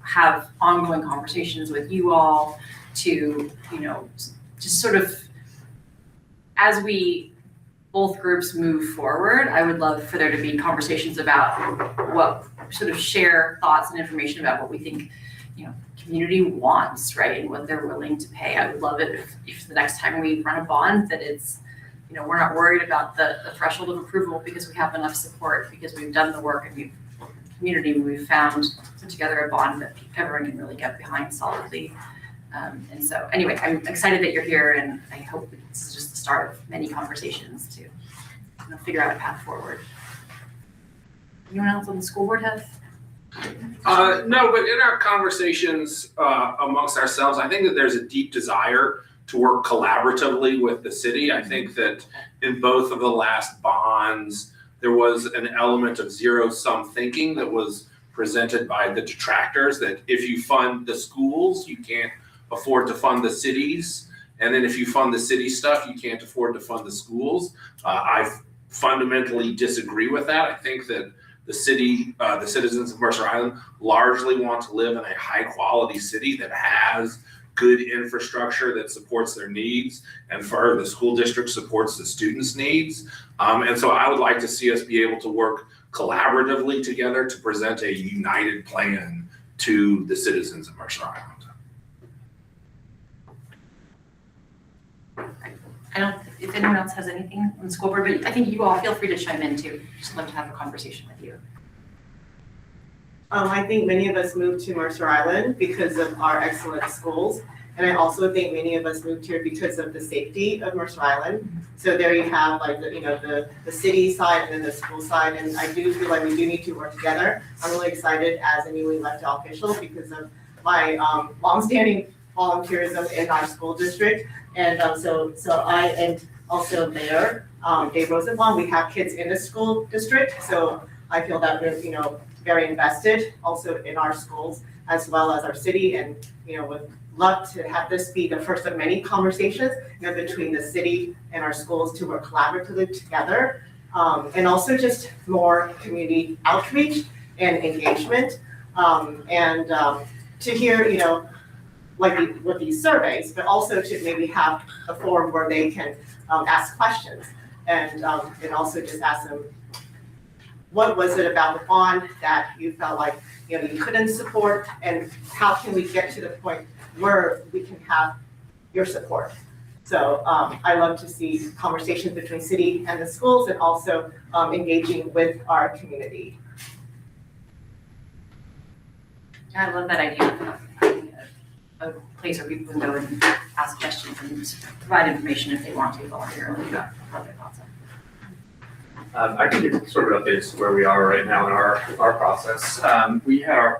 have ongoing conversations with you all to, just sort of, as we both groups move forward, I would love for there to be conversations about what sort of share thoughts and information about what we think, community wants, right? And what they're willing to pay. I would love it if the next time we run a bond that it's, we're not worried about the threshold of approval because we have enough support, because we've done the work and we've found, put together a bond that everyone can really get behind solidly. And so anyway, I'm excited that you're here, and I hope this is just the start of many conversations to figure out a path forward. Anyone else on the school board have? No, but in our conversations amongst ourselves, I think that there's a deep desire to work collaboratively with the city. I think that in both of the last bonds, there was an element of zero-sum thinking that was presented by the detractors, that if you fund the schools, you can't afford to fund the cities. And then if you fund the city stuff, you can't afford to fund the schools. I fundamentally disagree with that. I think that the city, the citizens of Mercer Island largely want to live in a high quality city that has good infrastructure that supports their needs, and for the school district supports the students' needs. And so I would like to see us be able to work collaboratively together to present a united plan to the citizens of Mercer Island. I don't, if anyone else has anything on the school board, but I think you all feel free to chime in too. Just love to have a conversation with you. I think many of us moved to Mercer Island because of our excellent schools. And I also think many of us moved here because of the safety of Mercer Island. So there you have like the city side and then the school side. And I do feel like we do need to work together. I'm really excited as a newly elected official because of my longstanding volunteerism in our school district. And so I, and also Mayor Dave Rosenbaum, we have kids in the school district. So I feel that we're, very invested also in our schools as well as our city, and would love to have this be the first of many conversations between the city and our schools to work collaboratively together, and also just more community outreach and engagement, and to hear like with these surveys, but also to maybe have a forum where they can ask questions and also just ask them, what was it about the bond that you felt like you couldn't support, and how can we get to the point where we can have your support? So I love to see conversations between city and the schools, and also engaging with our community. Yeah, I love that idea of having a place where people can go and ask questions and provide information if they want to voluntarily. Yeah. Love your thoughts on. I can give sort of updates to where we are right now in our process. We had our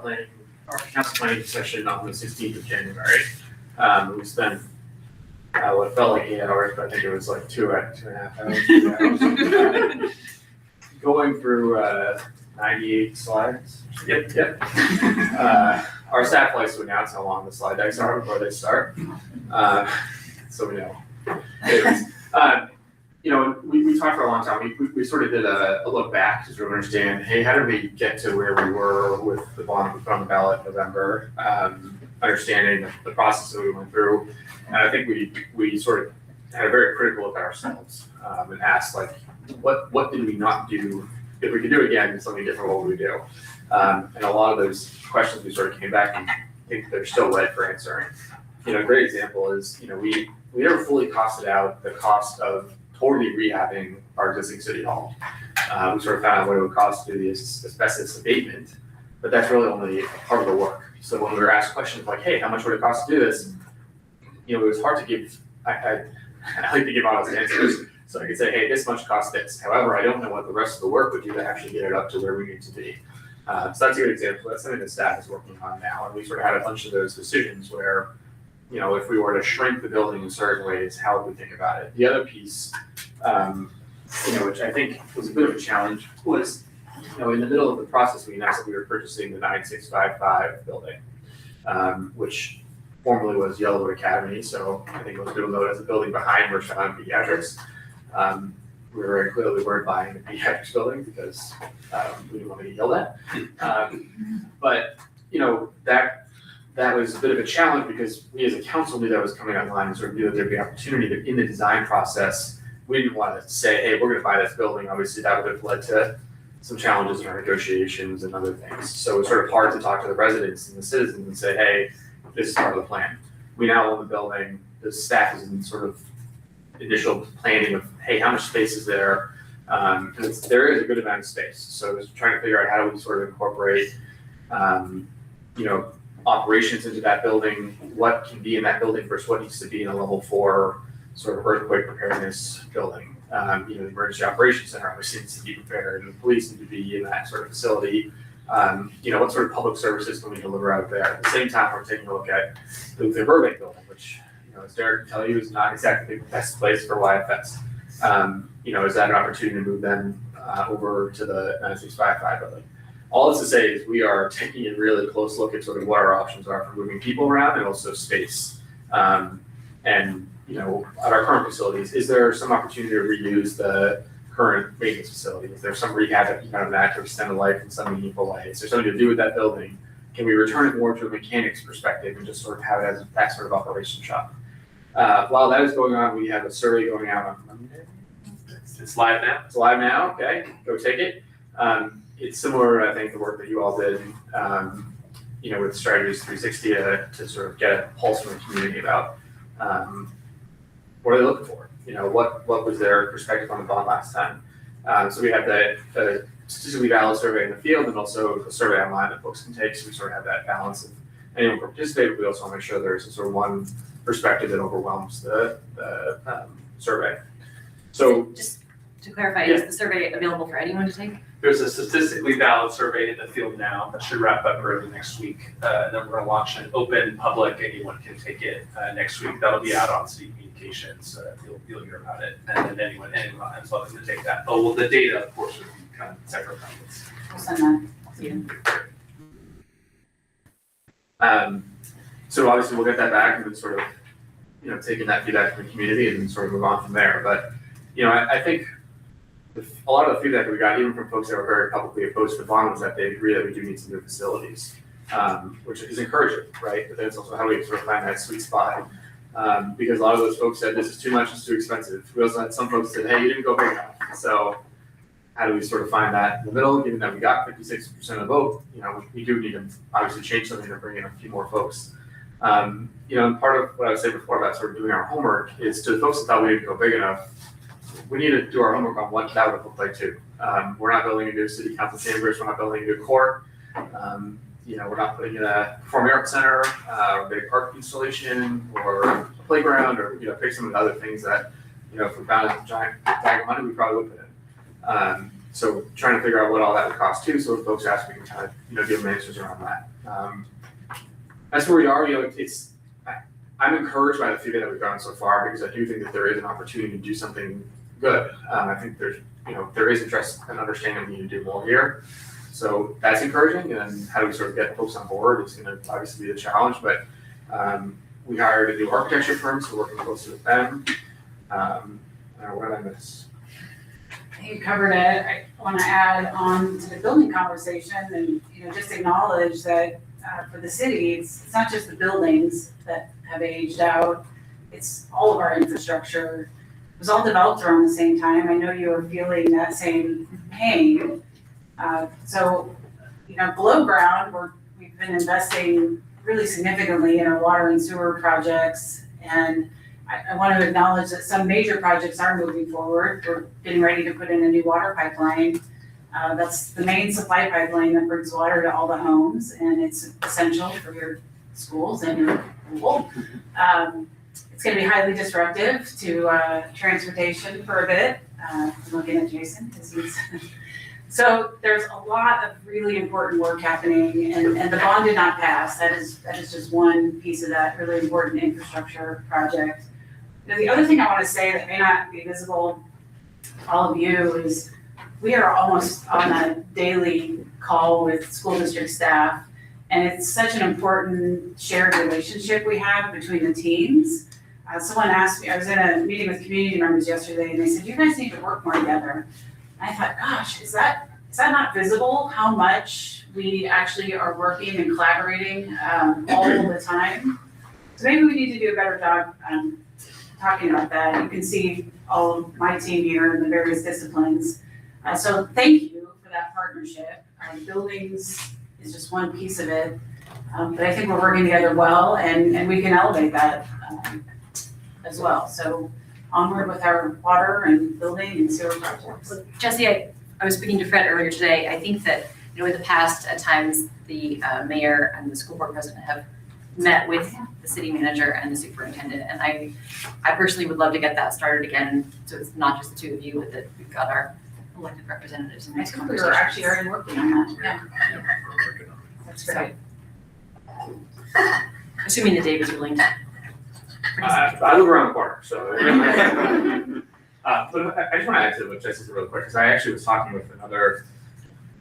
council planning session on the 16th of January. We spent what felt like 8 hours, but I think it was like 2.5 hours. Going through 98 slides. Yep. Our staff likes to announce how long the slide decks are before they start, so we know. Anyways, we talked for a long time. We sort of did a look back to sort of understand, hey, how did we get to where we were with the bond we put on the ballot in November, understanding the process that we went through. And I think we sort of had a very critical look at ourselves and asked, like, what did we not do? If we could do it again, something different, what would we do? And a lot of those questions we sort of came back and think they're still right for answering. A great example is, we never fully costed out the cost of totally rehabbing our existing city hall. We sort of found out what it would cost to do the asbestos abatement, but that's really only a part of the work. So when we were asked questions like, hey, how much would it cost to do this? It was hard to give, I like to give honest answers. So I could say, hey, this much costs this. However, I don't know what the rest of the work would do to actually get it up to where we need to be. So that's a good example. That's something that staff is working on now. And we sort of had a bunch of those decisions where, if we were to shrink the building in certain ways, how would we think about it? The other piece, which I think was a bit of a challenge, was, in the middle of the process, we announced that we were purchasing the 9655 building, which formerly was Yellowwood Academy. So I think most people know it as a building behind Mercer Island Pediatrics. We were very clearly weren't buying the pediatrics building because we didn't want to get yelled at. But that was a bit of a challenge because we as a council knew that was coming online and sort of knew that there'd be opportunity, but in the design process, we didn't want to say, hey, we're going to buy this building. Obviously, that would have led to some challenges in our negotiations and other things. So it's sort of hard to talk to the residents and the citizens and say, hey, this is part of the plan. We now own the building. The staff is in sort of initial planning of, hey, how much space is there? Because there is a good amount of space. So it's trying to figure out how do we sort of incorporate, operations into that building, what can be in that building versus what needs to be in a level 4 sort of earthquake preparedness building. The emergency operations center obviously needs to be prepared, and the police need to be in that sort of facility. What sort of public services can we deliver out there? At the same time, we're taking a look at the Burbank building, which, as Derek can tell you, is not exactly the best place for YFS. Is that an opportunity to move them over to the 9655 building? All this to say is we are taking a really close look at sort of what our options are for moving people around and also space. At our current facilities, is there some opportunity to reuse the current maintenance facility? Is there some rehab that you kind of act to extend the life in some meaningful way? Is there something to do with that building? Can we return it more to a mechanics perspective and just sort of have it as that sort of operation shop? While that is going on, we have a survey going out on Monday. It's live now. It's live now, okay, go take it. It's similar, I think, the work that you all did, with Strategies 360 to sort of get a pulse from the community about what are they looking for? What was their perspective on the bond last time? So we have the statistically valid survey in the field and also a survey online that folks can take, so we sort of have that balance of anyone can participate, but we also want to make sure there's sort of one perspective that overwhelms the survey. So just to clarify, Yeah. is the survey available for anyone to take? There's a statistically valid survey in the field now that should wrap up early next week. And then we're gonna launch an open public, anyone can take it next week. That'll be out on city communications. You'll hear about it. And then anyone is welcome to take that. Oh, well, the data, of course, would be kind of separate comments. We'll send that to you. So obviously we'll get that back and then sort of, taking that feedback from the community and sort of move on from there. But, I think a lot of the feedback we got, even from folks that were very publicly opposed to the bond, was that they agree that we do need some new facilities, which is encouraging, right? But then it's also how do we sort of find that sweet spot? Because a lot of those folks said this is too much, it's too expensive. We also had some folks that said, hey, you didn't go big enough. So how do we sort of find that in the middle, given that we got 56% of the vote? We do need to obviously change something to bring in a few more folks. And part of what I was saying before about sort of doing our homework is to the folks that thought we didn't go big enough, we need to do our homework on what that would look like too. We're not building a new city council chambers, we're not building a new court. We're not putting in a performing arts center, a big park installation, or a playground, or pick some of the other things that, if we found a giant bag of money, we probably would put in. So trying to figure out what all that would cost too, so if folks ask, we can kind of give them answers around that. That's where we are. I'm encouraged by the feedback that we've gotten so far, because I do think that there is an opportunity to do something good. I think there's, there is interest and understanding we need to do more here. So that's encouraging, and how do we sort of get folks on board is going to obviously be the challenge, but we hired a new architecture firm, so working closely with them. What did I miss? You covered it. I want to add on to the building conversation and, just acknowledge that for the city, it's not just the buildings that have aged out, it's all of our infrastructure. It was all developed around the same time. I know you are feeling that same pain. Below ground, we've been investing really significantly in our water and sewer projects. And I want to acknowledge that some major projects are moving forward. We're getting ready to put in a new water pipeline. That's the main supply pipeline that brings water to all the homes, and it's essential for your schools and your pool. It's going to be highly disruptive to transportation for a bit. I'm looking at Jason because he's so there's a lot of really important work happening, and the bond did not pass. That is just one piece of that really important infrastructure project. The other thing I want to say that may not be visible to all of you is we are almost on a daily call with school district staff, and it's such an important shared relationship we have between the teams. Someone asked me, I was in a meeting with community members yesterday, and they said, you guys need to work more together. And I thought, gosh, is that not visible, how much we actually are working and collaborating all the time? So maybe we need to do a better job talking about that. You can see all of my team here in the various disciplines. So thank you for that partnership. Buildings is just one piece of it, but I think we're working together well, and we can elevate that as well. So onward with our water and building and sewer projects. Jesse, I was speaking to Fred earlier today. I think that, in the past, at times, the mayor and the school board president have met with the city manager and the superintendent. And I personally would love to get that started again, so it's not just the two of you, but that we've got our elected representatives in I these think we conversations. were actually already working on that, yeah. That's great. Assuming that Dave is willing to. I live around the corner, so. But I just want to add to what Jess said real quick, because I actually was talking with another,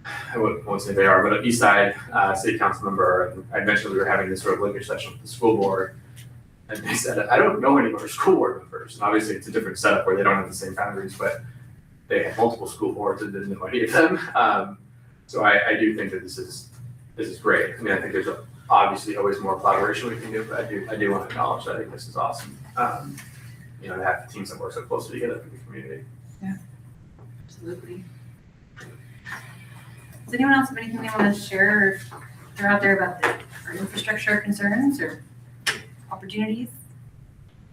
I won't say they are, but an East Side City Council member, and I mentioned we were having this sort of linkage session with the school board. And they said, I don't know any of our school board members. And obviously it's a different setup where they don't have the same boundaries, but they have multiple school boards and didn't know any of them. So I do think that this is great. I mean, I think there's obviously always more collaboration we can do, but I do want to acknowledge that I think this is awesome. To have teams that work so closely together for the community. Yeah, absolutely. Does anyone else have anything they want to share or throw out there about our infrastructure concerns or opportunities?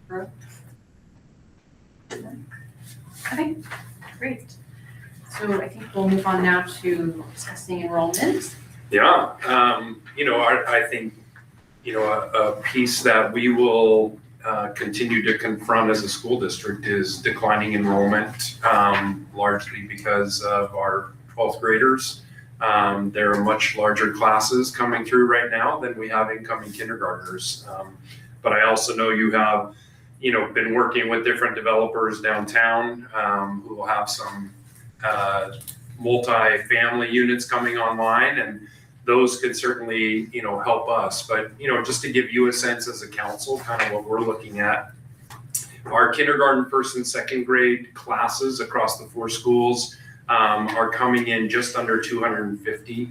Growth? Okay, great. So I think we'll move on now to discussing enrollment. Yeah, I think, a piece that we will continue to confront as a school district is declining enrollment, largely because of our 12th graders. There are much larger classes coming through right now than we have incoming kindergartners. But I also know you have, been working with different developers downtown who will have some multi-family units coming online, and those could certainly, help us. But, just to give you a sense as a council, kind of what we're looking at, our kindergarten, first and second grade classes across the 4 schools are coming in just under 250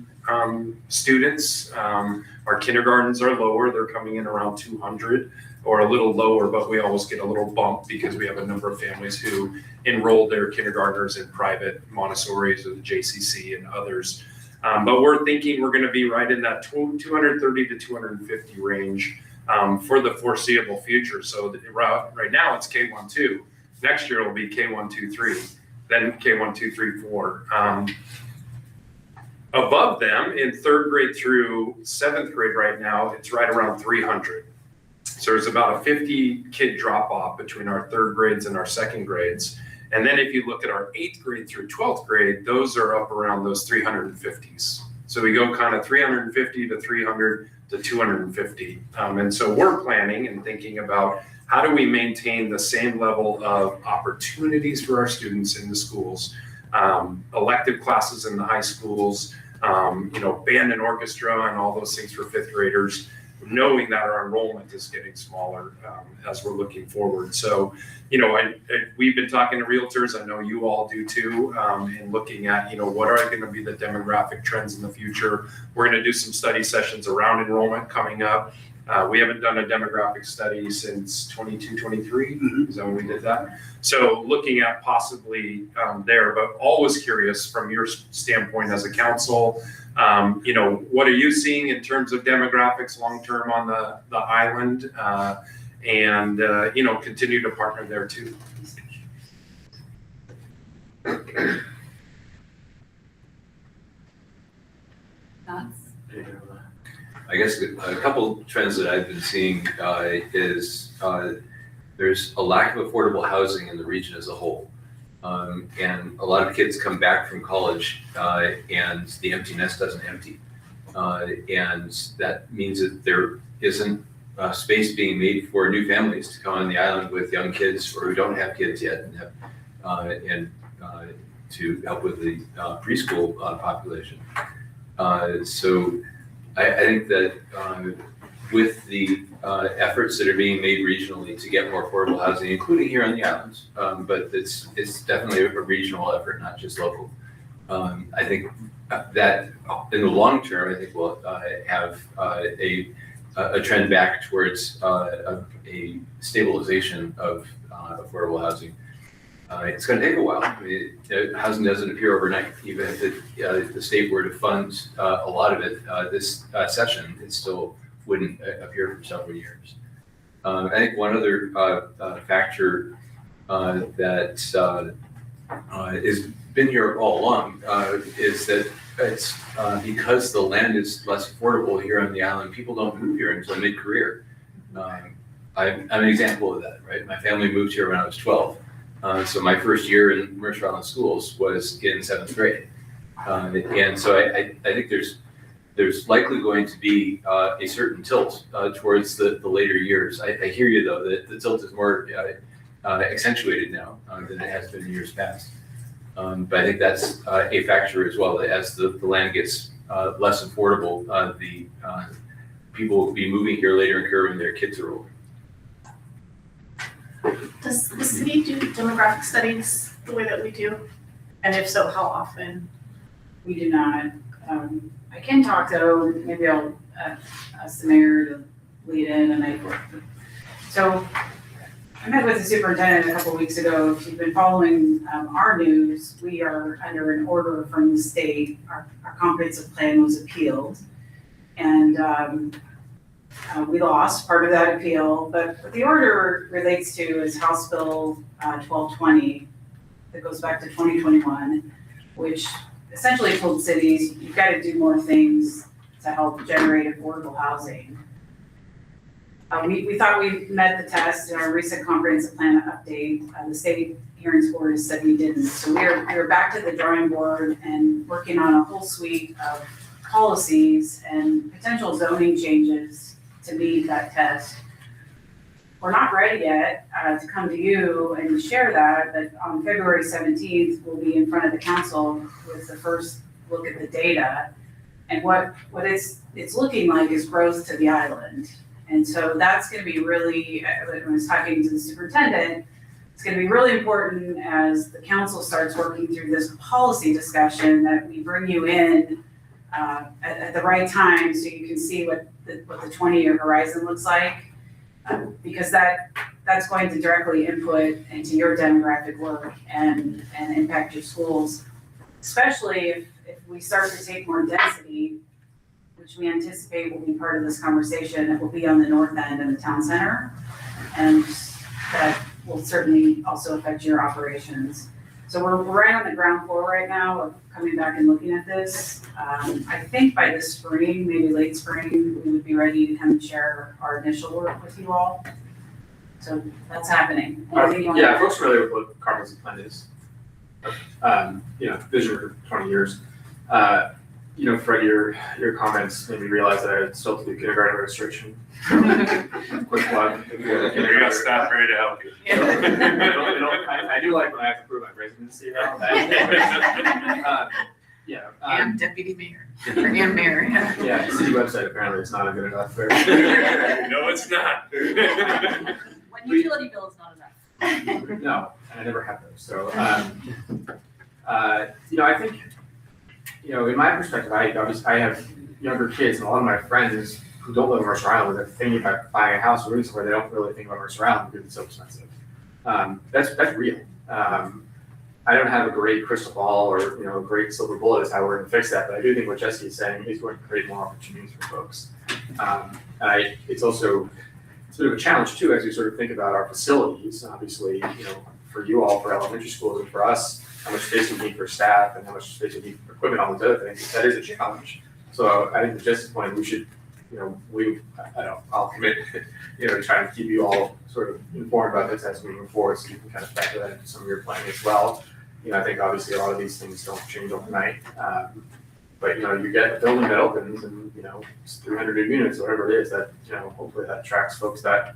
students. Our kindergartens are lower, they're coming in around 200 or a little lower, but we always get a little bump because we have a number of families who enrolled their kindergartners in private Montessori's or the JCC and others. But we're thinking we're going to be right in that 230 to 250 range for the foreseeable future. So right now it's K1-2. Next year it'll be K1-2-3, then K1-2-3-4. Above them in 3rd grade through 7th grade right now, it's right around 300. So there's about a 50 kid drop off between our 3rd grades and our 2nd grades. And then if you look at our 8th grade through 12th grade, those are up around those 350s. So we go kind of 350 to 300 to 250. And so we're planning and thinking about how do we maintain the same level of opportunities for our students in the schools, elective classes in the high schools, band and orchestra and all those things for 5th graders, knowing that our enrollment is getting smaller as we're looking forward. So, we've been talking to realtors, I know you all do too, and looking at, what are going to be the demographic trends in the future. We're going to do some study sessions around enrollment coming up. We haven't done a demographic study since 22, 23, is that when we did that? So looking at possibly there, but always curious from your standpoint as a council, what are you seeing in terms of demographics long-term on the island? And continue to partner there too. I guess a couple trends that I've been seeing is there's a lack of affordable housing in the region as a whole. And a lot of kids come back from college and the empty nest doesn't empty. And that means that there isn't space being made for new families to come on the island with young kids or who don't have kids yet and to help with the preschool population. So I think that with the efforts that are being made regionally to get more affordable housing, including here on the islands, but it's definitely a regional effort, not just local. I think that in the long term, I think we'll have a trend back towards a stabilization of affordable housing. It's going to take a while. I mean, housing doesn't appear overnight. Even if the state were to fund a lot of it this session, it still wouldn't appear for several years. I think one other factor that has been here all along, is that it's because the land is less affordable here on the island, people don't move here until mid-career. I'm an example of that, right? My family moved here when I was 12. So my first year in Mercer Island schools was in 7th grade. And so I think there's likely going to be a certain tilt towards the later years. I hear you though, that the tilt is more accentuated now than it has been in years past. But I think that's a factor as well. As the land gets less affordable, the people will be moving here later in career when their kids are older. Does the city do demographic studies the way that we do? And if so, how often? We do not. I can talk though, maybe I'll ask the mayor to lead in so I met with the superintendent a couple of weeks ago. If you've been following our news, we are under an order from the state. Our comprehensive plan was appealed and we lost part of that appeal, but what the order relates to is House Bill 1220 that goes back to 2021, which essentially told cities, you've got to do more things to help generate affordable housing. We thought we met the test in our recent comprehensive plan update. The state hearings board has said we didn't. So we're back to the drawing board and working on a whole suite of policies and potential zoning changes to meet that test. We're not ready yet to come to you and share that, but on February 17th, we'll be in front of the council with the first look at the data. And what it's looking like is growth to the island. And so that's gonna be really, when I was talking to the superintendent, it's gonna be really important as the council starts working through this policy discussion that we bring you in at the right time so you can see what the 20-year horizon looks like. Because that's going to directly input into your demographic work and impact your schools, especially if we start to take more density, which we anticipate will be part of this conversation. It will be on the north end of the town center, and that will certainly also affect your operations. So we're right on the ground floor right now of coming back and looking at this. I think by this spring, maybe late spring, we would be ready to come and share our initial work with you all. So that's happening. Yeah, folks familiar with what comprehensive plan is. Vision for 20 years. Fred, your comments made me realize that I still have to do kindergarten registration. Quick plug. We got staff ready to help you. I do like when I have to prove my residency now. And deputy mayor, and mayor, yeah. Yeah, the city website apparently it's not a good enough. No, it's not. One utility bill is not enough. No, and I never have those. So, I think, in my perspective, I have younger kids, and a lot of my friends who don't live in Mercer Island, they're thinking about buying a house or moving somewhere, they don't really think about Mercer Island because it's so expensive. That's real. I don't have a great crystal ball or a great silver bullet as how we're going to fix that, but I do think what Jesse is saying is going to create more opportunities for folks. It's also a bit of a challenge too as we sort of think about our facilities. Obviously, for you all, for elementary schools, and for us, how much space we need for staff and how much space we need for equipment, all those other things. That is a challenge. So I think to Jesse's point, we should, I'll commit, to trying to keep you all sort of informed about this as we move forward, so you can kind of factor that into some of your planning as well. I think obviously a lot of these things don't change overnight. But you get a building that opens and it's 300 new units, whatever it is, that hopefully that attracts folks that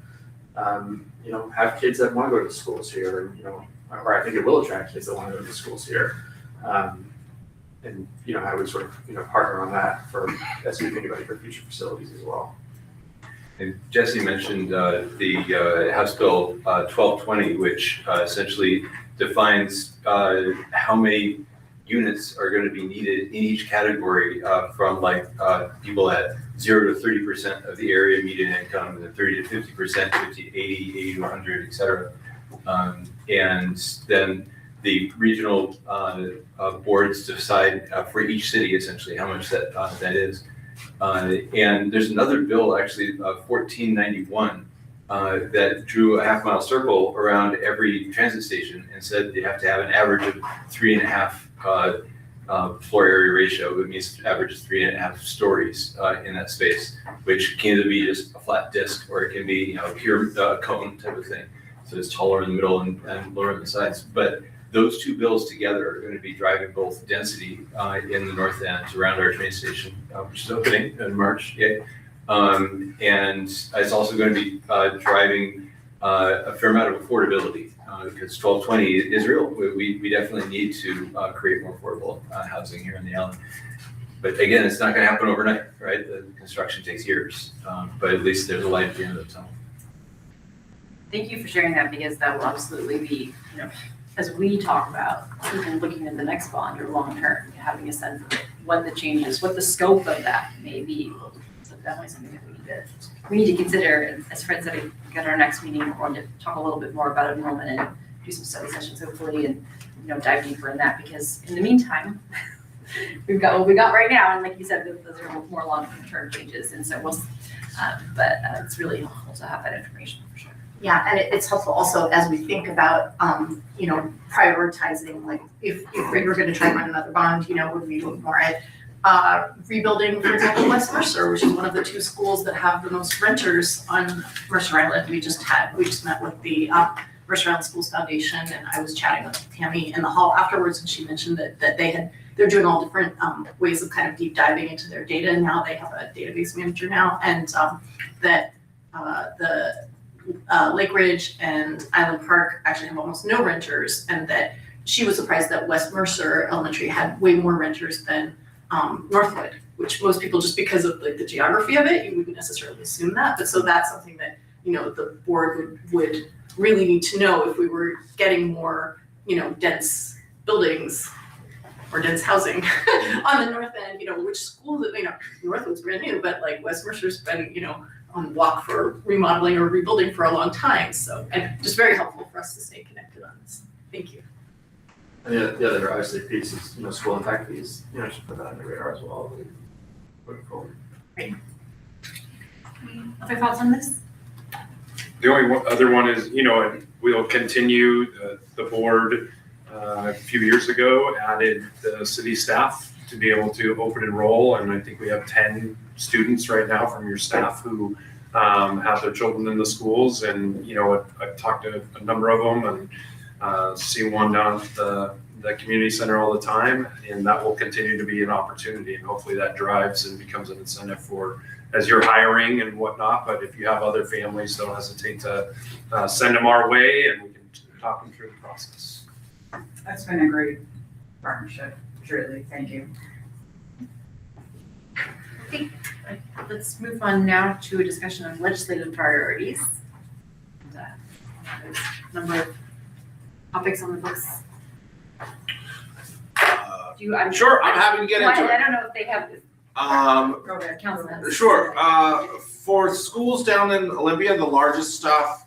have kids that want to go to the schools here, and or I think it will attract kids that want to go to the schools here. And how we sort of partner on that as we think about your future facilities as well. And Jesse mentioned the House Bill 1220, which essentially defines how many units are going to be needed in each category from people at 0 to 30% of the area median income, and then 30 to 50%, 50 to 80, 80 to 100, et cetera. And then the regional boards decide for each city essentially how much that is. And there's another bill, actually, 1491, that drew a half-mile circle around every transit station and said they have to have an average of 3.5 floor area ratio. It means average is 3.5 stories in that space, which can either be just a flat disc or it can be, you know, a pure cone type of thing. So it's taller in the middle and lower on the sides. But those two bills together are going to be driving both density in the north end around our train station, which is opening in March. Yeah. And it's also going to be driving a fair amount of affordability because 1220 is real. We definitely need to create more affordable housing here in the island. But again, it's not going to happen overnight, right? The construction takes years, but at least there's a light at the end of the tunnel. Thank you for sharing that because that will absolutely be, you know, as we talk about even looking at the next bond or long term, having a sense of what the changes, what the scope of that may be. So definitely something that we need to consider. And as Fred said, at our next meeting, we're going to talk a little bit more about enrollment and do some study sessions hopefully, and dive deeper in that because in the meantime, we've got what we got right now, and like you said, those are more long-term changes, and so we'll. But it's really helpful to have that information for sure. Yeah, and it's helpful also as we think about, prioritizing, like if we were gonna try and run another bond, would we look more at rebuilding, for example, West Mercer, which is one of the two schools that have the most renters on Mercer Island. We just met with the Mercer Island Schools Foundation, and I was chatting with Tammy in the hall afterwards, and she mentioned that they're doing all different ways of kind of deep diving into their data, and now they have a database manager now, and that the Lake Ridge and Island Park actually have almost no renters, and that she was surprised that West Mercer Elementary had way more renters than Northwood, which most people, just because of the geography of it, you wouldn't necessarily assume that. But so that's something that the board would really need to know if we were getting more dense buildings or dense housing on the north end. Which schools, Northwood's brand new, but like West Mercer's been on walk for remodeling or rebuilding for a long time. So, and just very helpful for us to stay connected on this. Thank you. And the other obviously piece is, school impact fees, should put that on the radar as well, moving forward. Great. Other thoughts on this? The only other one is, we'll continue, the board a few years ago added the city staff to be able to open enroll, and I think we have 10 students right now from your staff who have their children in the schools, and I've talked to a number of them and see one down at the community center all the time, and that will continue to be an opportunity, and hopefully that drives and becomes an incentive for as you're hiring and whatnot. But if you have other families, don't hesitate to send them our way, and we can talk them through the process. That's been a great partnership, truly, thank you. Okay, let's move on now to a discussion of legislative priorities. And, there's a number of topics on the books. Sure, I'm happy to get into it. I don't know if they have. Council has. Sure. For schools down in Olympia, the largest stuff,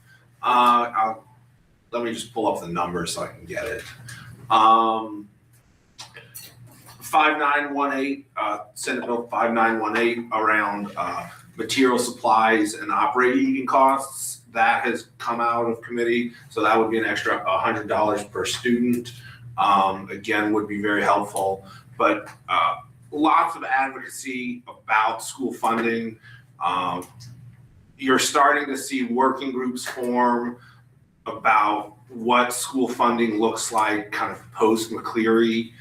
let me just pull up the numbers so I can get it. 5918, Senate Bill 5918 around material supplies and operating costs. That has come out of committee, so that would be an extra $100 per student. Again, would be very helpful, but lots of advocacy about school funding. You're starting to see working groups form about what school funding looks like kind of post McCleary.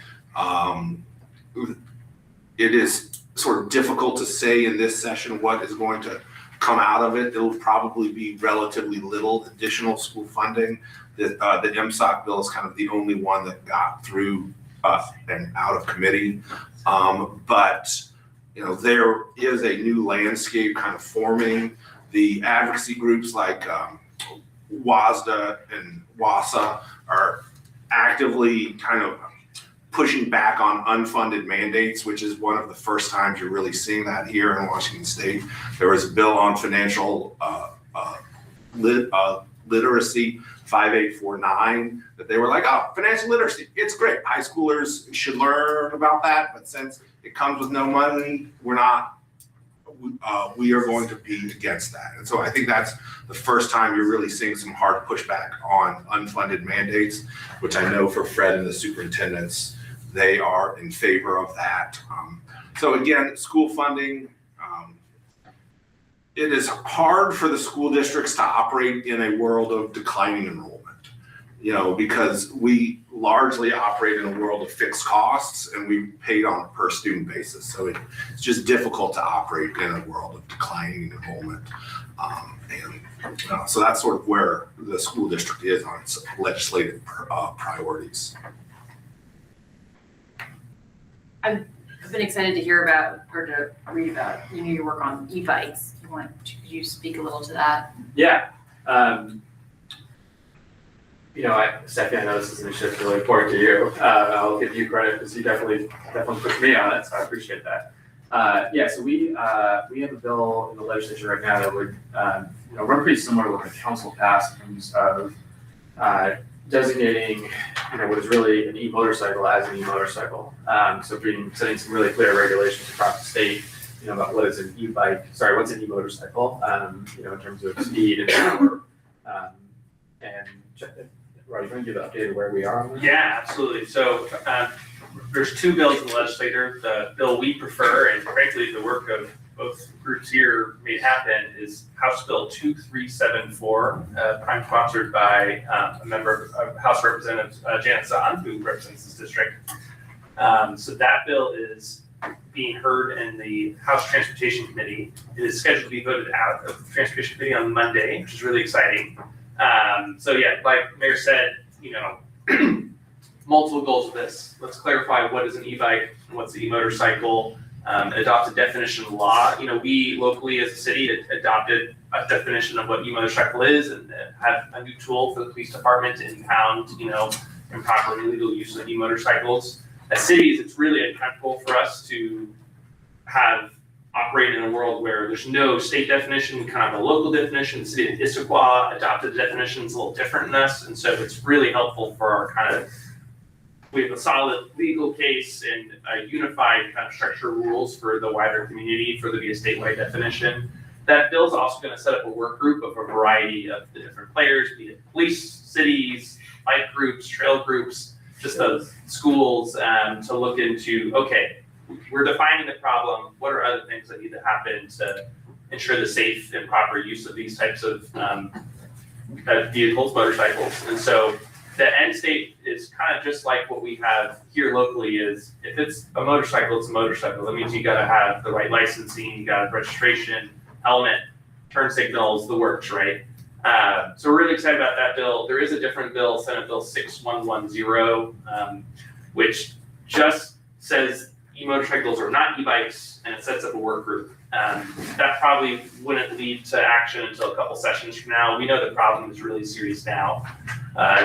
It is sort of difficult to say in this session what is going to come out of it. There will probably be relatively little additional school funding. The MSOC bill is kind of the only one that got through and out of committee. But there is a new landscape kind of forming. The advocacy groups like WASDA and WASA are actively kind of pushing back on unfunded mandates, which is one of the first times you're really seeing that here in Washington State. There was a bill on financial literacy, 5849, that they were like, oh, financial literacy, it's great. High schoolers should learn about that, but since it comes with no money, we're not we are going to be against that. And so I think that's the first time you're really seeing some hard pushback on unfunded mandates, which I know for Fred and the superintendents, they are in favor of that. So again, school funding, it is hard for the school districts to operate in a world of declining enrollment, because we largely operate in a world of fixed costs and we paid on a per student basis. So it's just difficult to operate in a world of declining enrollment. So that's sort of where the school district is on its legislative priorities. I've been excited to hear about or to read about your work on e-bikes. Could you speak a little to that? Yeah. Stephanie, I know this is an issue that's really important to you. I'll give you credit because you definitely pushed me on it, so I appreciate that. So we have a bill in the legislature right now that would, run pretty similar to what the council passed in terms of designating, what is really an e-motorcycle as an e-motorcycle. Setting some really clear regulations across the state, about what is an e-bike, what's an e-motorcycle, in terms of speed and power. Roddy, you want to give an update of where we are on that? Yeah, absolutely. So there's two bills in the legislature. The bill we prefer, and frankly, the work of both groups here made happen, is House Bill 2374, prime sponsored by a member of House Representative Janet Zahn, who represents this district. So that bill is being heard in the House Transportation Committee. It is scheduled to be voted out of the Transportation Committee on Monday, which is really exciting. Like Mayor said, multiple goals of this. Let's clarify what is an e-bike, what's an e-motorcycle, adopt a definition of law. We locally as a city adopted a definition of what e-motorcycle is and have a new tool for the police department to impound, improper and illegal use of e-motorcycles. As cities, it's really uncomfortable for us to have operate in a world where there's no state definition, we kind of have a local definition. The city of Issaquah adopted the definitions a little different than us, and so it's really helpful for our we have a solid legal case and a unified kind of structure rules for the wider community for there to be a statewide definition. That bill's also going to set up a work group of a variety of the different players, be it police, cities, bike groups, trail groups, just those schools, to look into, okay, we're defining the problem. What are other things that need to happen to ensure the safe and proper use of these types of vehicles, motorcycles? And so the end state is kind of just like what we have here locally is if it's a motorcycle, it's a motorcycle. That means you got to have the right licensing, you got registration, helmet, turn signals, the works, right? So we're really excited about that bill. There is a different bill, Senate Bill 6110, which just says e-motorcycles are not e-bikes, and it sets up a work group. That probably wouldn't lead to action until a couple sessions from now. We know the problem is really serious now.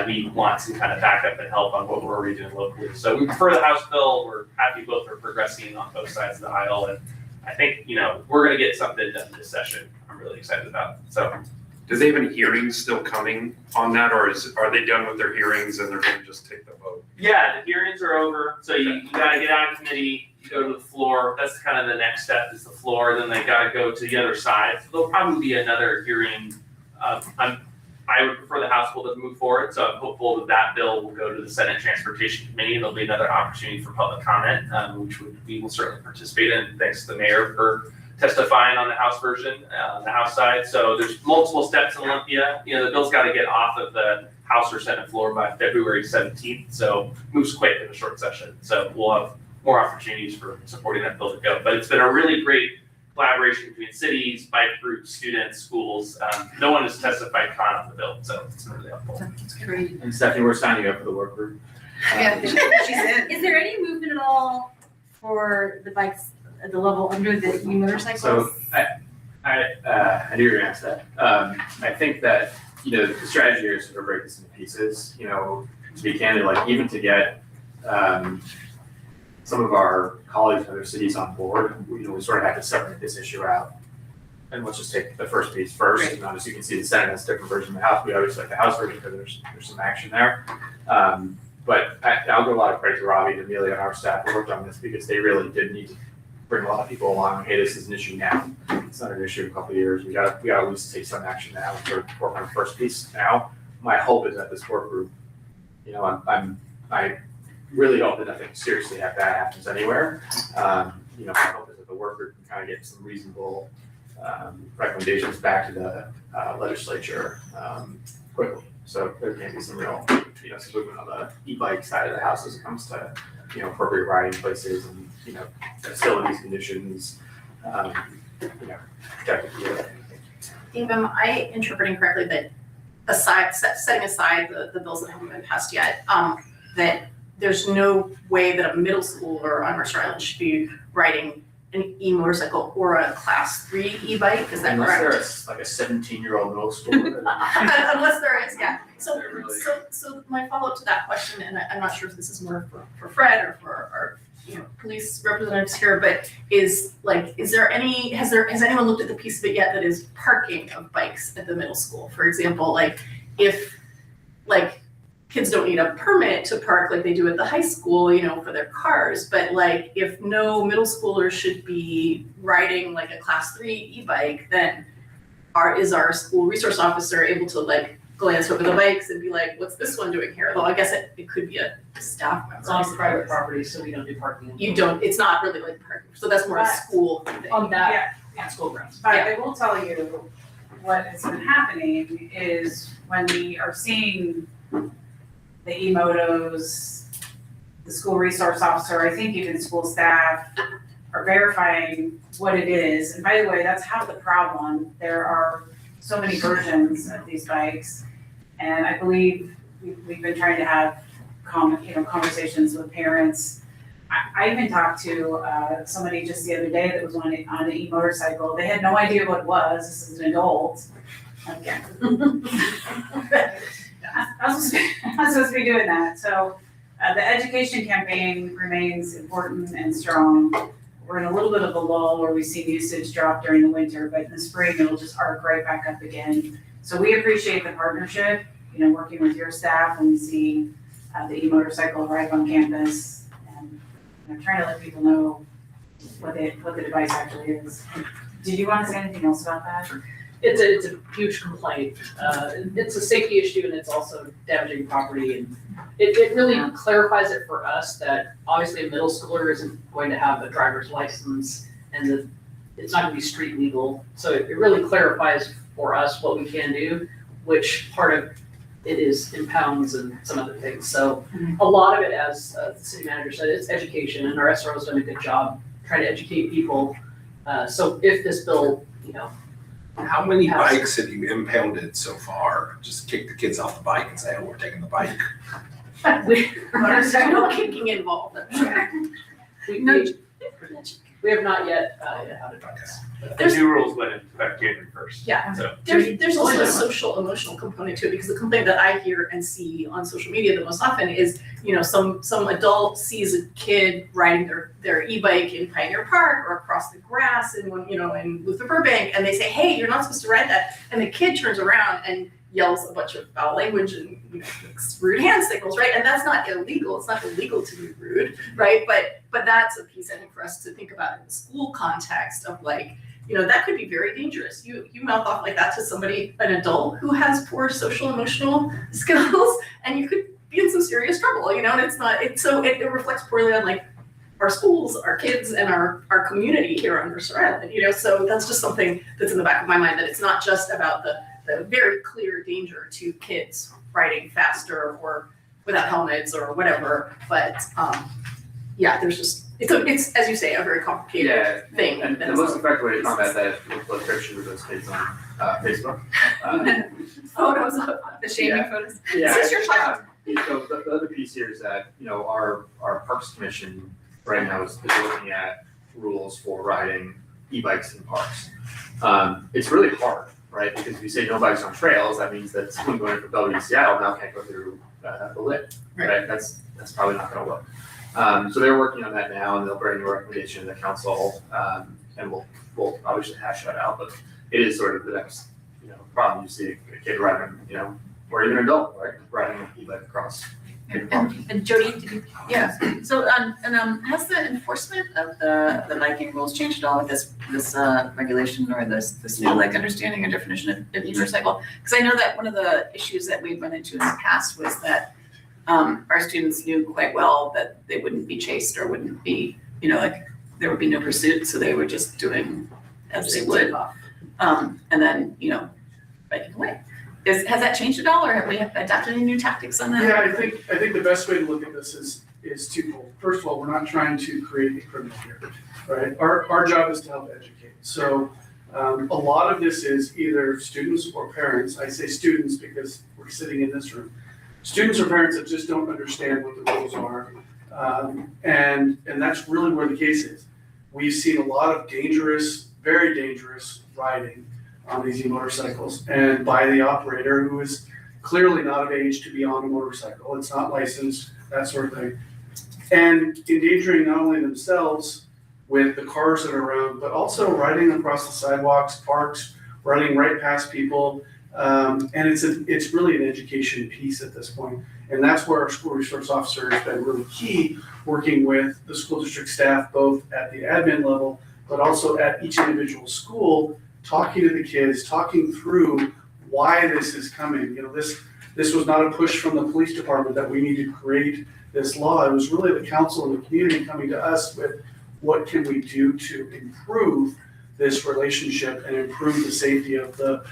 We want some kind of backup and help on what we're already doing locally. So we prefer the House bill. We're happy both are progressing on both sides of the aisle, and I think we're going to get something done this session. I'm really excited about. So. Do they have any hearings still coming on that, or are they done with their hearings and they're going to just take the vote? Yeah, the hearings are over. So you got to get out of committee, you go to the floor. That's kind of the next step is the floor. Then they got to go to the other side. So there'll probably be another hearing. I would prefer the House bill to move forward. So I'm hopeful that bill will go to the Senate Transportation Committee. There'll be another opportunity for public comment, which we will certainly participate in. Thanks to the mayor for testifying on the House version, on the House side. So there's multiple steps in Olympia. The bill's got to get off of the House or Senate floor by February 17th. So it moves quick in a short session. So we'll have more opportunities for supporting that bill to go. But it's been a really great collaboration between cities, bike groups, students, schools. No one has testified con on the bill, so it's been really helpful. That's great. And Stephanie, we're signing you up for the work group. Yeah, she's in. Is there any movement at all for the bikes at the level under the e-motorcycles? So I knew you were gonna ask that. I think that, the strategy here is to break this into pieces, to be candid, like even to get some of our colleagues in other cities on board, we sort of have to separate this issue out. And let's just take the first piece first. Right. And as you can see, the Senate has a different version of the House. We always like the House version because there's some action there. But I'll give a lot of credit to Robbie and Amelia and our staff who worked on this because they really did need bring a lot of people along, hey, this is an issue now. It's not an issue in a couple of years. We gotta at least take some action now and sort of work on the first piece now. My hope is that this work group, you know, I really hope that nothing seriously bad happens anywhere. You know, my hope is that the work group can kind of get some reasonable recommendations back to the legislature quickly. So there can be some real, you know, some movement on the e-bike side of the house as it comes to, you know, appropriate riding places and, you know, facilities conditions, you know, protected gear. Dave, am I interpreting correctly that setting aside the bills that haven't been passed yet, that there's no way that a middle schooler on Mercer Island should be riding an e-motorcycle or a class 3 e-bike, is that Unless correct? there's like a 17-year-old middle schooler. Unless there is, yeah. So, They're really- so my follow-up to that question, and I'm not sure if this is more for Fred or for our, you know, police representatives here, but has anyone looked at the piece of it yet that is parking of bikes at the middle school? For example, like if, like, kids don't need a permit to park like they do at the high school, you know, for their cars, but like if no middle schoolers should be riding like a class 3 e-bike, then is our school resource officer able to like glance over the bikes and be like, what's this one doing here? Though I guess it could be a staff member. It's on private property, so we don't do parking. It's not really like parking, so that's more a school thing. On that, on school grounds. But I will tell you, what has been happening is when we are seeing the e-motos, the school resource officer, I think even school staff are verifying what it is. And by the way, that's half the problem. There are so many versions of these bikes. And I believe we've been trying to have conversations with parents. I even talked to somebody just the other day that was on an e-motorcycle. They had no idea what it was. This is an adult. Okay. I was supposed to be doing that. So the education campaign remains important and strong. We're in a little bit of a lull where we see usage drop during the winter, but in the spring it'll just arc right back up again. So we appreciate the partnership, you know, working with your staff when we see the e-motorcycle arrive on campus, and trying to let people know what the device actually is. Did you want to say anything else about that? It's a huge complaint. It's a safety issue and it's also damaging property, and it really clarifies it for us that obviously a middle schooler isn't going to have a driver's license and it's not gonna be street legal. So it really clarifies for us what we can do, which part of it is impounds and some other things. So a lot of it, as the city manager said, it's education, and our SRO's done a good job trying to educate people. So if this bill, you know, how many bikes have you impounded so far? Just kick the kids off the bike and say, oh, we're taking the bike. There's no kicking involved, I'm sure. We have not yet had a bikes. The new rules went into effect January 1st. Yeah, So. there's also a social emotional component to it, because the complaint that I hear and see on social media the most often is, you know, some adult sees a kid riding their e-bike in Pioneer Park or across the grass in Luther Burbank, and they say, hey, you're not supposed to ride that, and the kid turns around and yells a bunch of foul language and makes rude hand signals, right? And that's not illegal. It's not illegal to be rude, right? But that's a piece I think for us to think about in the school context of like, you know, that could be very dangerous. You mouth off like that to somebody, an adult who has poor social emotional skills, and you could be in some serious trouble, you know, and it reflects poorly on like our schools, our kids, and our community here on Mercer Island, you know, so that's just something that's in the back of my mind, that it's not just about the very clear danger to kids riding faster or without helmets or whatever, but there's just, it's as you say, a very complicated thing. And the most effective way to combat that is with pictures of those kids on Facebook. Photos of the shaming photos. Yeah. Is this your child? So the other piece here is that, you know, our Parks Commission right now is looking at rules for riding e-bikes in parks. It's really hard, right? Because if you say no bikes on trails, that means that someone going from Bellevue to Seattle now can't go through the lit, right? That's probably not gonna work. So they're working on that now, and they'll bring a recommendation to the council, and we'll obviously hash that out, but it is sort of the next, you know, problem. You see a kid riding, you know, or even an adult, right, riding an e-bike across. And Jody, did you, yeah, so, has the enforcement of the biking rules changed at all with this regulation or this new like understanding or definition of motorcycle? Because I know that one of the issues that we've run into in the past was that our students knew quite well that they wouldn't be chased or wouldn't be, like, there would be no pursuit, so they were just doing as they would. And then, biking away. Has that changed at all, or have we adopted any new tactics on that? Yeah, I think the best way to look at this is twofold. First of all, we're not trying to create a criminal here, right? Our job is to help educate. So a lot of this is either students or parents. I say students because we're sitting in this room. Students or parents that just don't understand what the rules are. And that's really where the case is. We've seen a lot of dangerous, very dangerous riding on these motorcycles and by the operator who is clearly not of age to be on a motorcycle. It's not licensed, that sort of thing. And endangering not only themselves with the cars that are around, but also riding across the sidewalks, parks, running right past people. And it's really an education piece at this point. And that's where our school resource officer has been really key, working with the school district staff, both at the admin level, but also at each individual school, talking to the kids, talking through why this is coming. This was not a push from the police department that we need to create this law. It was really the council and the community coming to us with what can we do to improve this relationship and improve the safety of the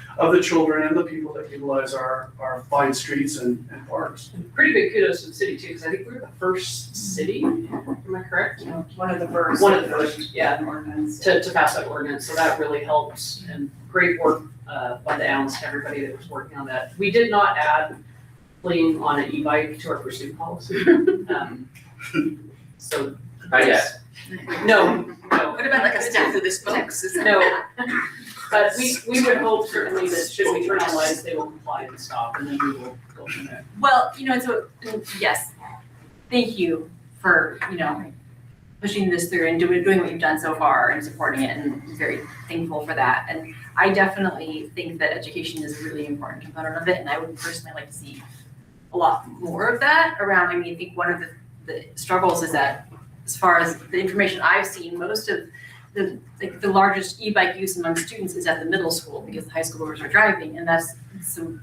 children and the people that utilize our fine streets and parks. Pretty big kudos to the city too, because I think we were the first city, am I correct? One of the first. One of the first, yeah, to pass that ordinance, so that really helps, and great work by the Allens, to everybody that was working on that. We did not add fleeing on an e-bike to our pursuit policy. So. Yes. No. What about like a step through this box? No, but we would hope certainly that should we turn on lights, they will comply and stop, and then we will go from there. Well, yes, thank you for, pushing this through and doing what you've done so far and supporting it, and I'm very thankful for that. And I definitely think that education is a really important component of it, and I would personally like to see a lot more of that around. I think one of the struggles is that, as far as the information I've seen, most of the largest e-bike use among students is at the middle school because the high schoolers are driving, and that's the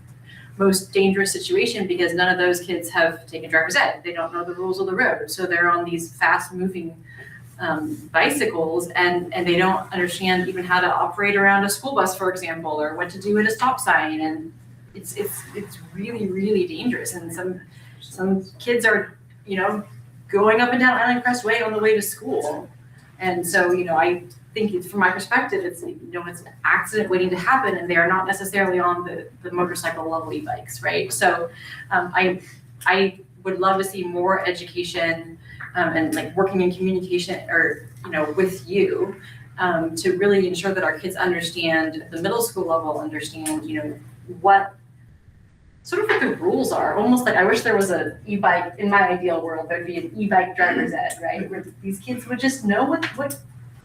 most dangerous situation because none of those kids have taken driver's ed. They don't know the rules of the road, so they're on these fast-moving bicycles, and they don't understand even how to operate around a school bus, for example, or what to do at a stop sign, and it's really, really dangerous. And some kids are, going up and down Island Crest Way on the way to school. And so, I think from my perspective, it's an accident waiting to happen, and they are not necessarily on the motorcycle level e-bikes, right? So I would love to see more education and like working in communication or, with you to really ensure that our kids understand, the middle school level understand, what sort of what the rules are. Almost like I wish there was an e-bike, in my ideal world, there'd be an e-bike driver's ed, right? Where these kids would just know what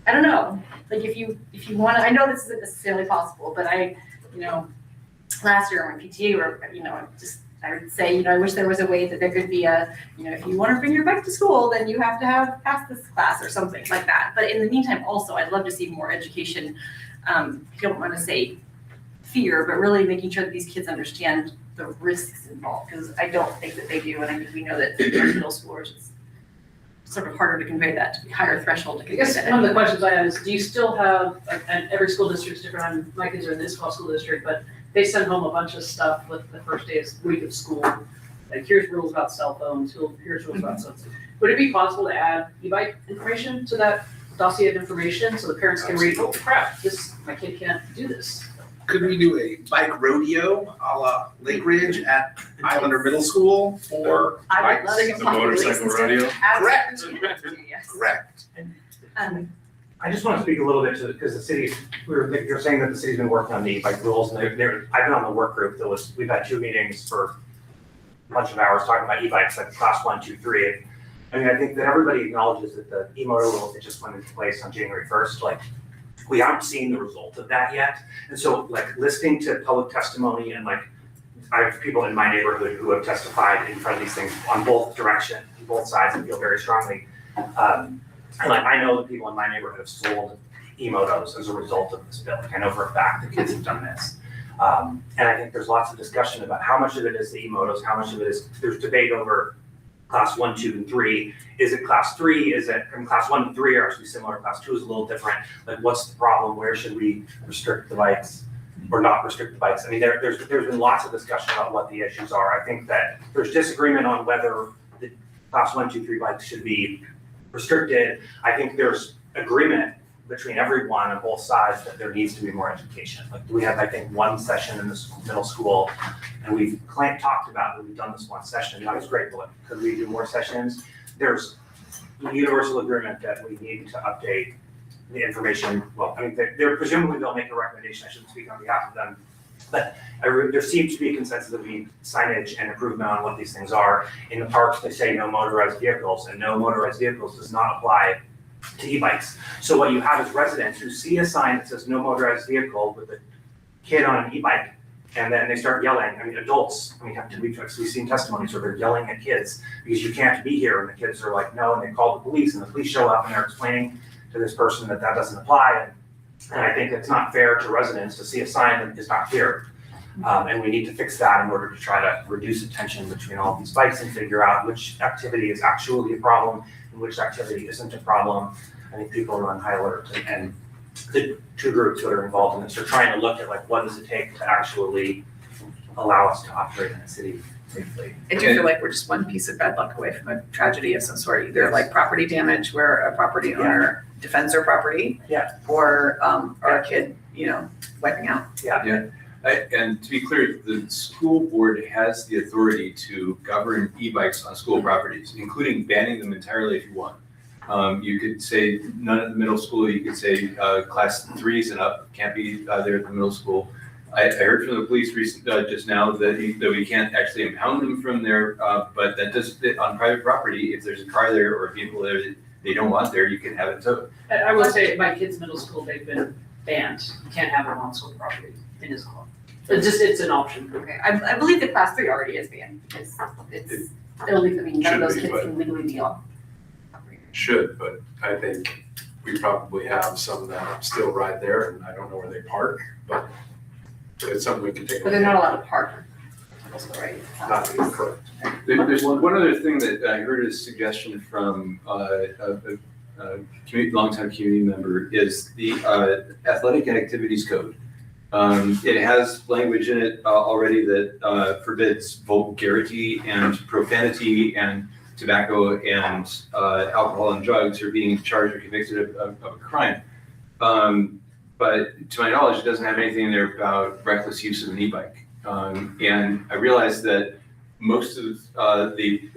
I don't know. Like if you want to, I know this isn't necessarily possible, but last year when PTA were, I would say, I wish there was a way that there could be if you want to bring your bike to school, then you have to have passed this class or something like that. But in the meantime, also, I'd love to see more education. I don't want to say fear, but really making sure that these kids understand the risks involved, because I don't think that they do, and I think we know that for middle schoolers, it's sort of harder to convey that, to be higher threshold to I convey guess that. one of the questions I have is, do you still have, and every school district is different, my kids are in this school district, but they send home a bunch of stuff with the first week of school, like here's rules about cell phones, here's rules about cell phones. Would it be possible to add e-bike information to that dossier of information so the parents can read, oh crap, my kid can't do this? Could we do a bike rodeo a la Lake Ridge at Islander Middle School for I would love bikes? to motorcycle rodeo. Correct. Yes. Correct. I just want to speak a little bit to, because the city, you're saying that the city's been working on the e-bike rules, and I've been on the work group we've had 2 meetings for a bunch of hours talking about e-bikes, like class 1, 2, 3. I think that everybody acknowledges that the e-motor rules that just went into place on January 1st, we aren't seeing the result of that yet. And so listening to public testimony and I have people in my neighborhood who have testified in front of these things on both sides, and feel very strongly. And like, I know the people in my neighborhood have sold e-motos as a result of this bill. Like, I know for a fact the kids have done this. And I think there's lots of discussion about how much of it is the e-motos, how much of it is, there's debate over class 1, 2, and 3. Is it class 3? Is it, class 1 and 3 are actually similar, class 2 is a little different. Like, what's the problem? Where should we restrict the bikes or not restrict the bikes? I mean, there's been lots of discussion about what the issues are. I think that there's disagreement on whether the class 1, 2, 3 bikes should be restricted. I think there's agreement between everyone on both sides that there needs to be more education. Like, we have, I think, one session in the middle school, and we've talked about that we've done this one session, and that was great, but could we do more sessions? There's universal agreement that we need to update the information. Well, I mean, they're presumably they'll make a recommendation. I shouldn't speak on behalf of them, but there seems to be a consensus that we need signage and improvement on what these things are. In the parks, they say no motorized vehicles, and no motorized vehicles does not apply to e-bikes. So what you have is residents who see a sign that says no motorized vehicle with a kid on an e-bike, and then they start yelling. I mean, adults, we've seen testimonies where they're yelling at kids because you can't be here, and the kids are like, no, and they call the police, and the police show up and they're explaining to this person that doesn't apply. And I think it's not fair to residents to see a sign that is not clear. And we need to fix that in order to try to reduce the tension between all these bikes and figure out which activity is actually a problem and which activity isn't a problem. I think people are on high alert, and the two groups that are involved in this are trying to look at, like, what does it take to actually allow us to operate in the city safely. I do feel like we're just one piece of bad luck away from a tragedy of some sort, either like property damage where a property owner defends their property. Yeah. Or a kid, wiping out. Yeah. And to be clear, the school board has the authority to govern e-bikes on school properties, including banning them entirely if you want. You could say none at the middle school. You could say class 3s and up can't be there at the middle school. I heard from the police just now that we can't actually impound them from there, but that does on private property. If there's a car there or a vehicle there that they don't want there, you can have it towed. I will say, at my kids' middle school, they've been banned. You can't have them on school property in his school. It's an option. Okay, I believe the class 3 already is banned, because it's illegal, I mean, none of those Should be, kids can legally be on. Should, but I think we probably have some that still ride there, and I don't know where they park, but it's something we can take a But look they're at. not allowed to park, also, right? Not correct. There's one other thing that I heard a suggestion from a longtime community member is the athletic activities code. It has language in it already that forbids vulgarity and profanity and tobacco and alcohol and drugs, or being charged or convicted of a crime. But to my knowledge, it doesn't have anything in there about reckless use of an e-bike. And I realized that most of the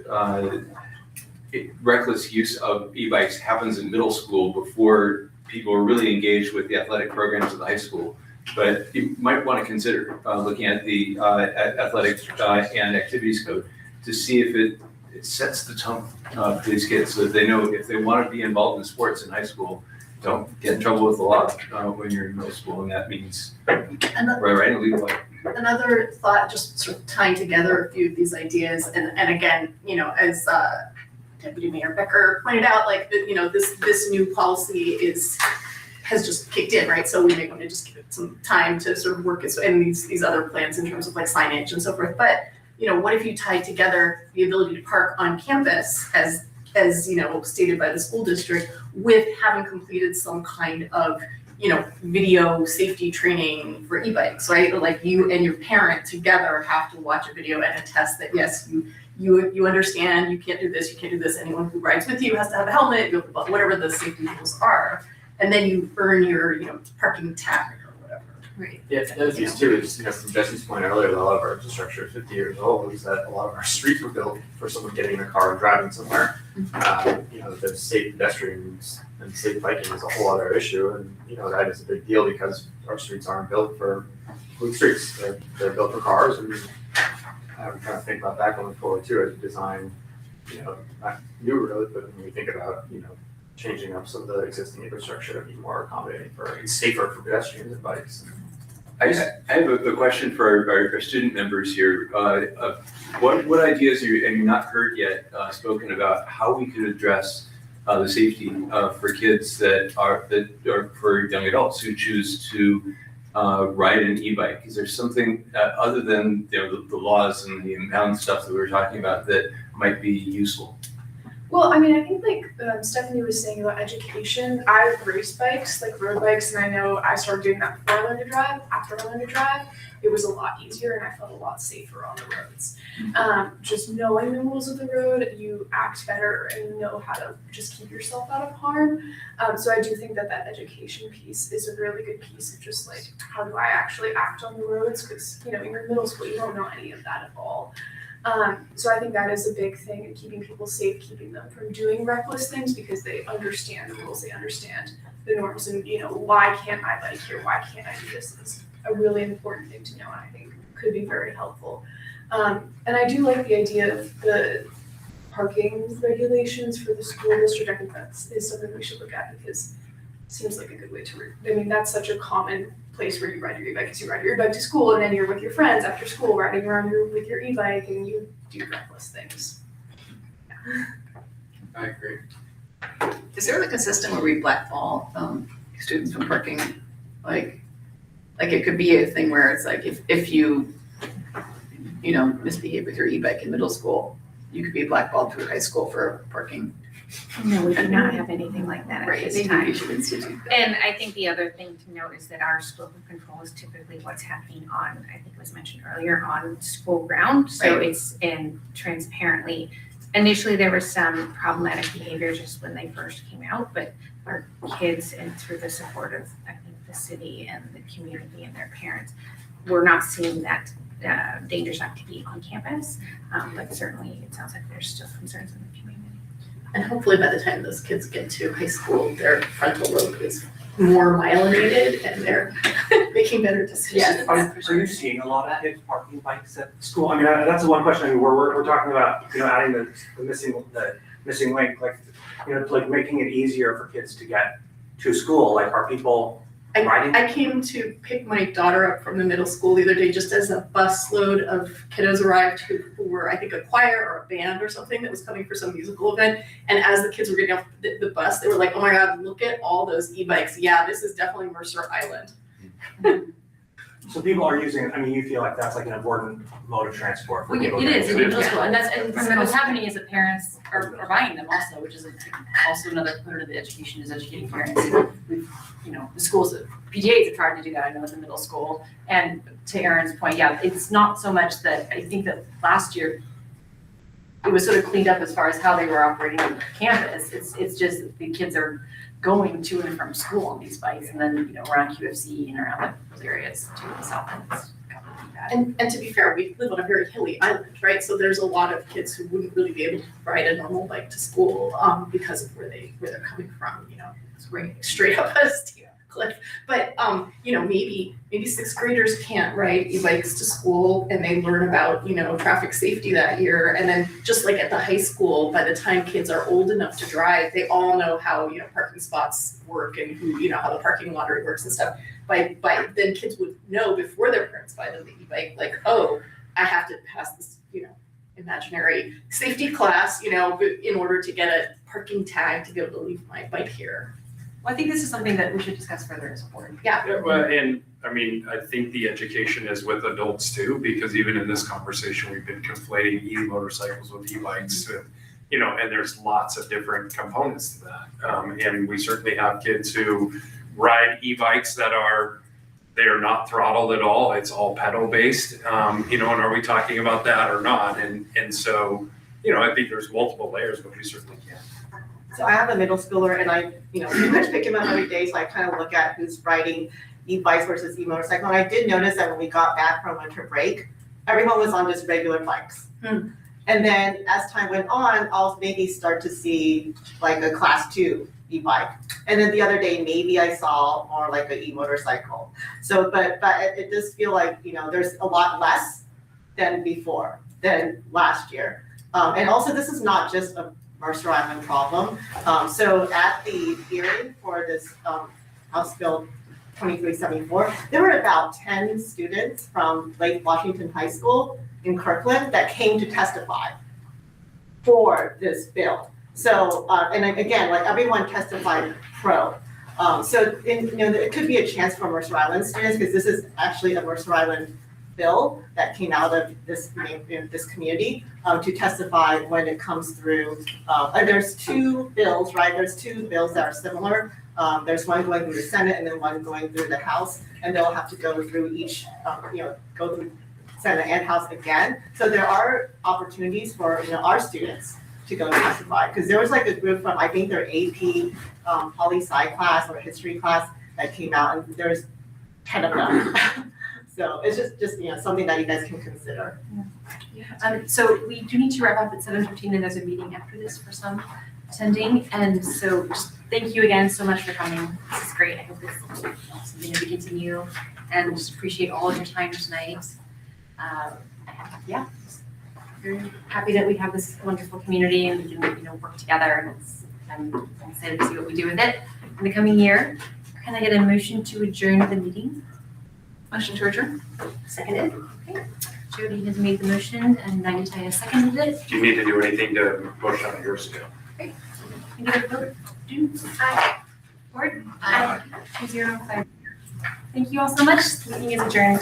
reckless use of e-bikes happens in middle school before people are really engaged with the athletic programs of the high school. But you might want to consider looking at the athletic and activities code to see if it sets the tone for these kids so that they know if they want to be involved in sports in high school, don't get in trouble with the law when you're in middle school, and that means riding a legal bike. Another thought, just sort of tying together a few of these ideas, and again, as Deputy Mayor Becker pointed out, like, this new policy has just kicked in, right? So we may want to just give it some time to sort of work its and these other plans in terms of like signage and so forth. But what if you tie together the ability to park on campus as stated by the school district with having completed some kind of video safety training for e-bikes, right? Like, you and your parent together have to watch a video and attest that yes, you understand, you can't do this, anyone who rides with you has to have a helmet, whatever the safety rules are. And then you earn your, parking tag or whatever. Right. Yeah, the other piece too is, from Jesse's point earlier, that a lot of our infrastructure is 50 years old, is that a lot of our streets were built for someone getting in a car and driving somewhere. The safe pedestrians and safe biking is a whole other issue, and that is a big deal because our streets aren't built for quick streets. They're built for cars, and I'm trying to think about that going forward too, as we design, not new roads, but when we think about, changing up some of the existing infrastructure to be more accommodating and safer for pedestrians and bikes. I have a question for our student members here. What ideas have you not heard yet spoken about how we could address the safety for kids that are for young adults who choose to ride an e-bike? Is there something other than the laws and the impound stuff that we were talking about that might be useful? Well, I mean, I think like Stephanie was saying about education, I race bikes, like road bikes, and I know I started doing that before I learned to drive. After I learned to drive, it was a lot easier and I felt a lot safer on the roads. Just knowing the rules of the road, you act better and you know how to just keep yourself out of harm. So I do think that education piece is a really good piece of just like, how do I actually act on the roads? Because, you know, you're in middle school, you don't know any of that at all. So I think that is a big thing in keeping people safe, keeping them from doing reckless things because they understand the rules, they understand the norms, and you know, why can't I bike here? Why can't I do this? It's a really important thing to know, and I think could be very helpful. And I do like the idea of the parking regulations for the school district. I think that is something we should look at because it seems like a good way to, I mean, that's such a common place where you ride your e-bike, because you ride your e-bike to school and then you're with your friends after school riding around with your e-bike and you do reckless things. I agree. Is there like a system where we blackball students from parking? Like it could be a thing where it's like if you misbehave with your e-bike in middle school, you could be blackballed through high school for parking. No, we do not have anything like that at Right, this maybe time. we should institute that. And I think the other thing to note is that our scope of control is typically what's happening on, I think it was mentioned earlier, on school ground. So Right. it's in transparently. Initially, there was some problematic behavior just when they first came out, but our kids, and through the support of, I think, the city and the community and their parents, we're not seeing that dangerous activity on campus. But certainly, it sounds like there's still concerns in the community. And hopefully by the time those kids get to high school, their frontal lobe is more myelinated and they're making better decisions. Yes. Are you seeing a lot of kids parking bikes at school? I mean, that's the one question. I mean, we're talking about, adding the missing link, like, like making it easier for kids to get to school. Like, are people riding? I came to pick my daughter up from the middle school the other day just as a bus load of kiddos arrived who were, I think, a choir or a band or something that was coming for some musical event. And as the kids were getting off the bus, they were like, oh my God, look at all those e-bikes. Yeah, this is definitely Mercer Island. So people are using, I mean, you feel like that's like an important mode of transport for Well, people. it is in to- middle school, and what's happening is that parents are buying them also, which is also another part of the education is educating parents. We've, the schools, PTAs have tried to do that, I know, at the middle school. And to Erin's point, yeah, it's not so much that, I think that last year, it was sort of cleaned up as far as how they were operating on campus. It's just that the kids are going to and from school on these bikes, and then, around QFC and around those areas to the south end. It's kind of bad. And to be fair, we live on a very hilly island, right? So there's a lot of kids who wouldn't really be able to ride a normal bike to school because of where they're coming from, it's right straight up a steep cliff. But maybe sixth graders can't ride e-bikes to school and they learn about, traffic safety that year. And then just like at the high school, by the time kids are old enough to drive, they all know how, parking spots work and who, how the parking lottery works and stuff. By then kids would know before their parents buy them the e-bike, like, oh, I have to pass this, imaginary safety class, in order to get a parking tag to be able to leave my bike here. Well, I think this is something that we should discuss further as a board. Yeah. Well, and I mean, I think the education is with adults too, because even in this conversation, we've been conflating e-motorcycles with e-bikes, and there's lots of different components to that. And we certainly have kids who ride e-bikes that they're not throttled at all. It's all pedal based, and are we talking about that or not? And so, I think there's multiple layers, but we certainly can. So I have a middle schooler and I, pretty much pick him up every day. So I kind of look at who's riding e-bikes versus e-motorcycle. And I did notice that when we got back from winter break, everyone was on just regular bikes. And then as time went on, I'll maybe start to see like a class 2 e-bike. And then the other day, maybe I saw more like an e-motorcycle. So, but it does feel like, there's a lot less than before, than last year. And also this is not just a Mercer Island problem. So at the hearing for this House Bill 2374. There were about 10 students from Lake Washington High School in Kirkland that came to testify for this bill. So, and again, like everyone testified pro. So, it could be a chance for Mercer Island students, because this is actually a Mercer Island bill that came out of this community to testify when it comes through. And there's two bills, right? There's two bills that are similar. There's one going through the Senate and then one going through the House, and they'll have to go through each, go through Senate and House again. So there are opportunities for our students to go testify, because there was like a group from, I think their AP poli-sci class or history class that came out, and there's 10 of them. So it's just something that you guys can consider. So we do need to wrap up at 7:15, and there's a meeting after this for some attending. And so just thank you again so much for coming. This is great. I hope this is something that we continue, and just appreciate all of your time tonight. Very happy that we have this wonderful community and we can work together, and I'm excited to see what we do with it in the coming year. Can I get a motion to adjourn the meeting? Motion to adjourn? Seconded. Okay. Jody has made the motion and Nagita has seconded it. Do you need to do anything to push on your scale? Can you get a vote? Aye. Board? Aye. 2-0. Thank you all so much. The meeting is adjourned.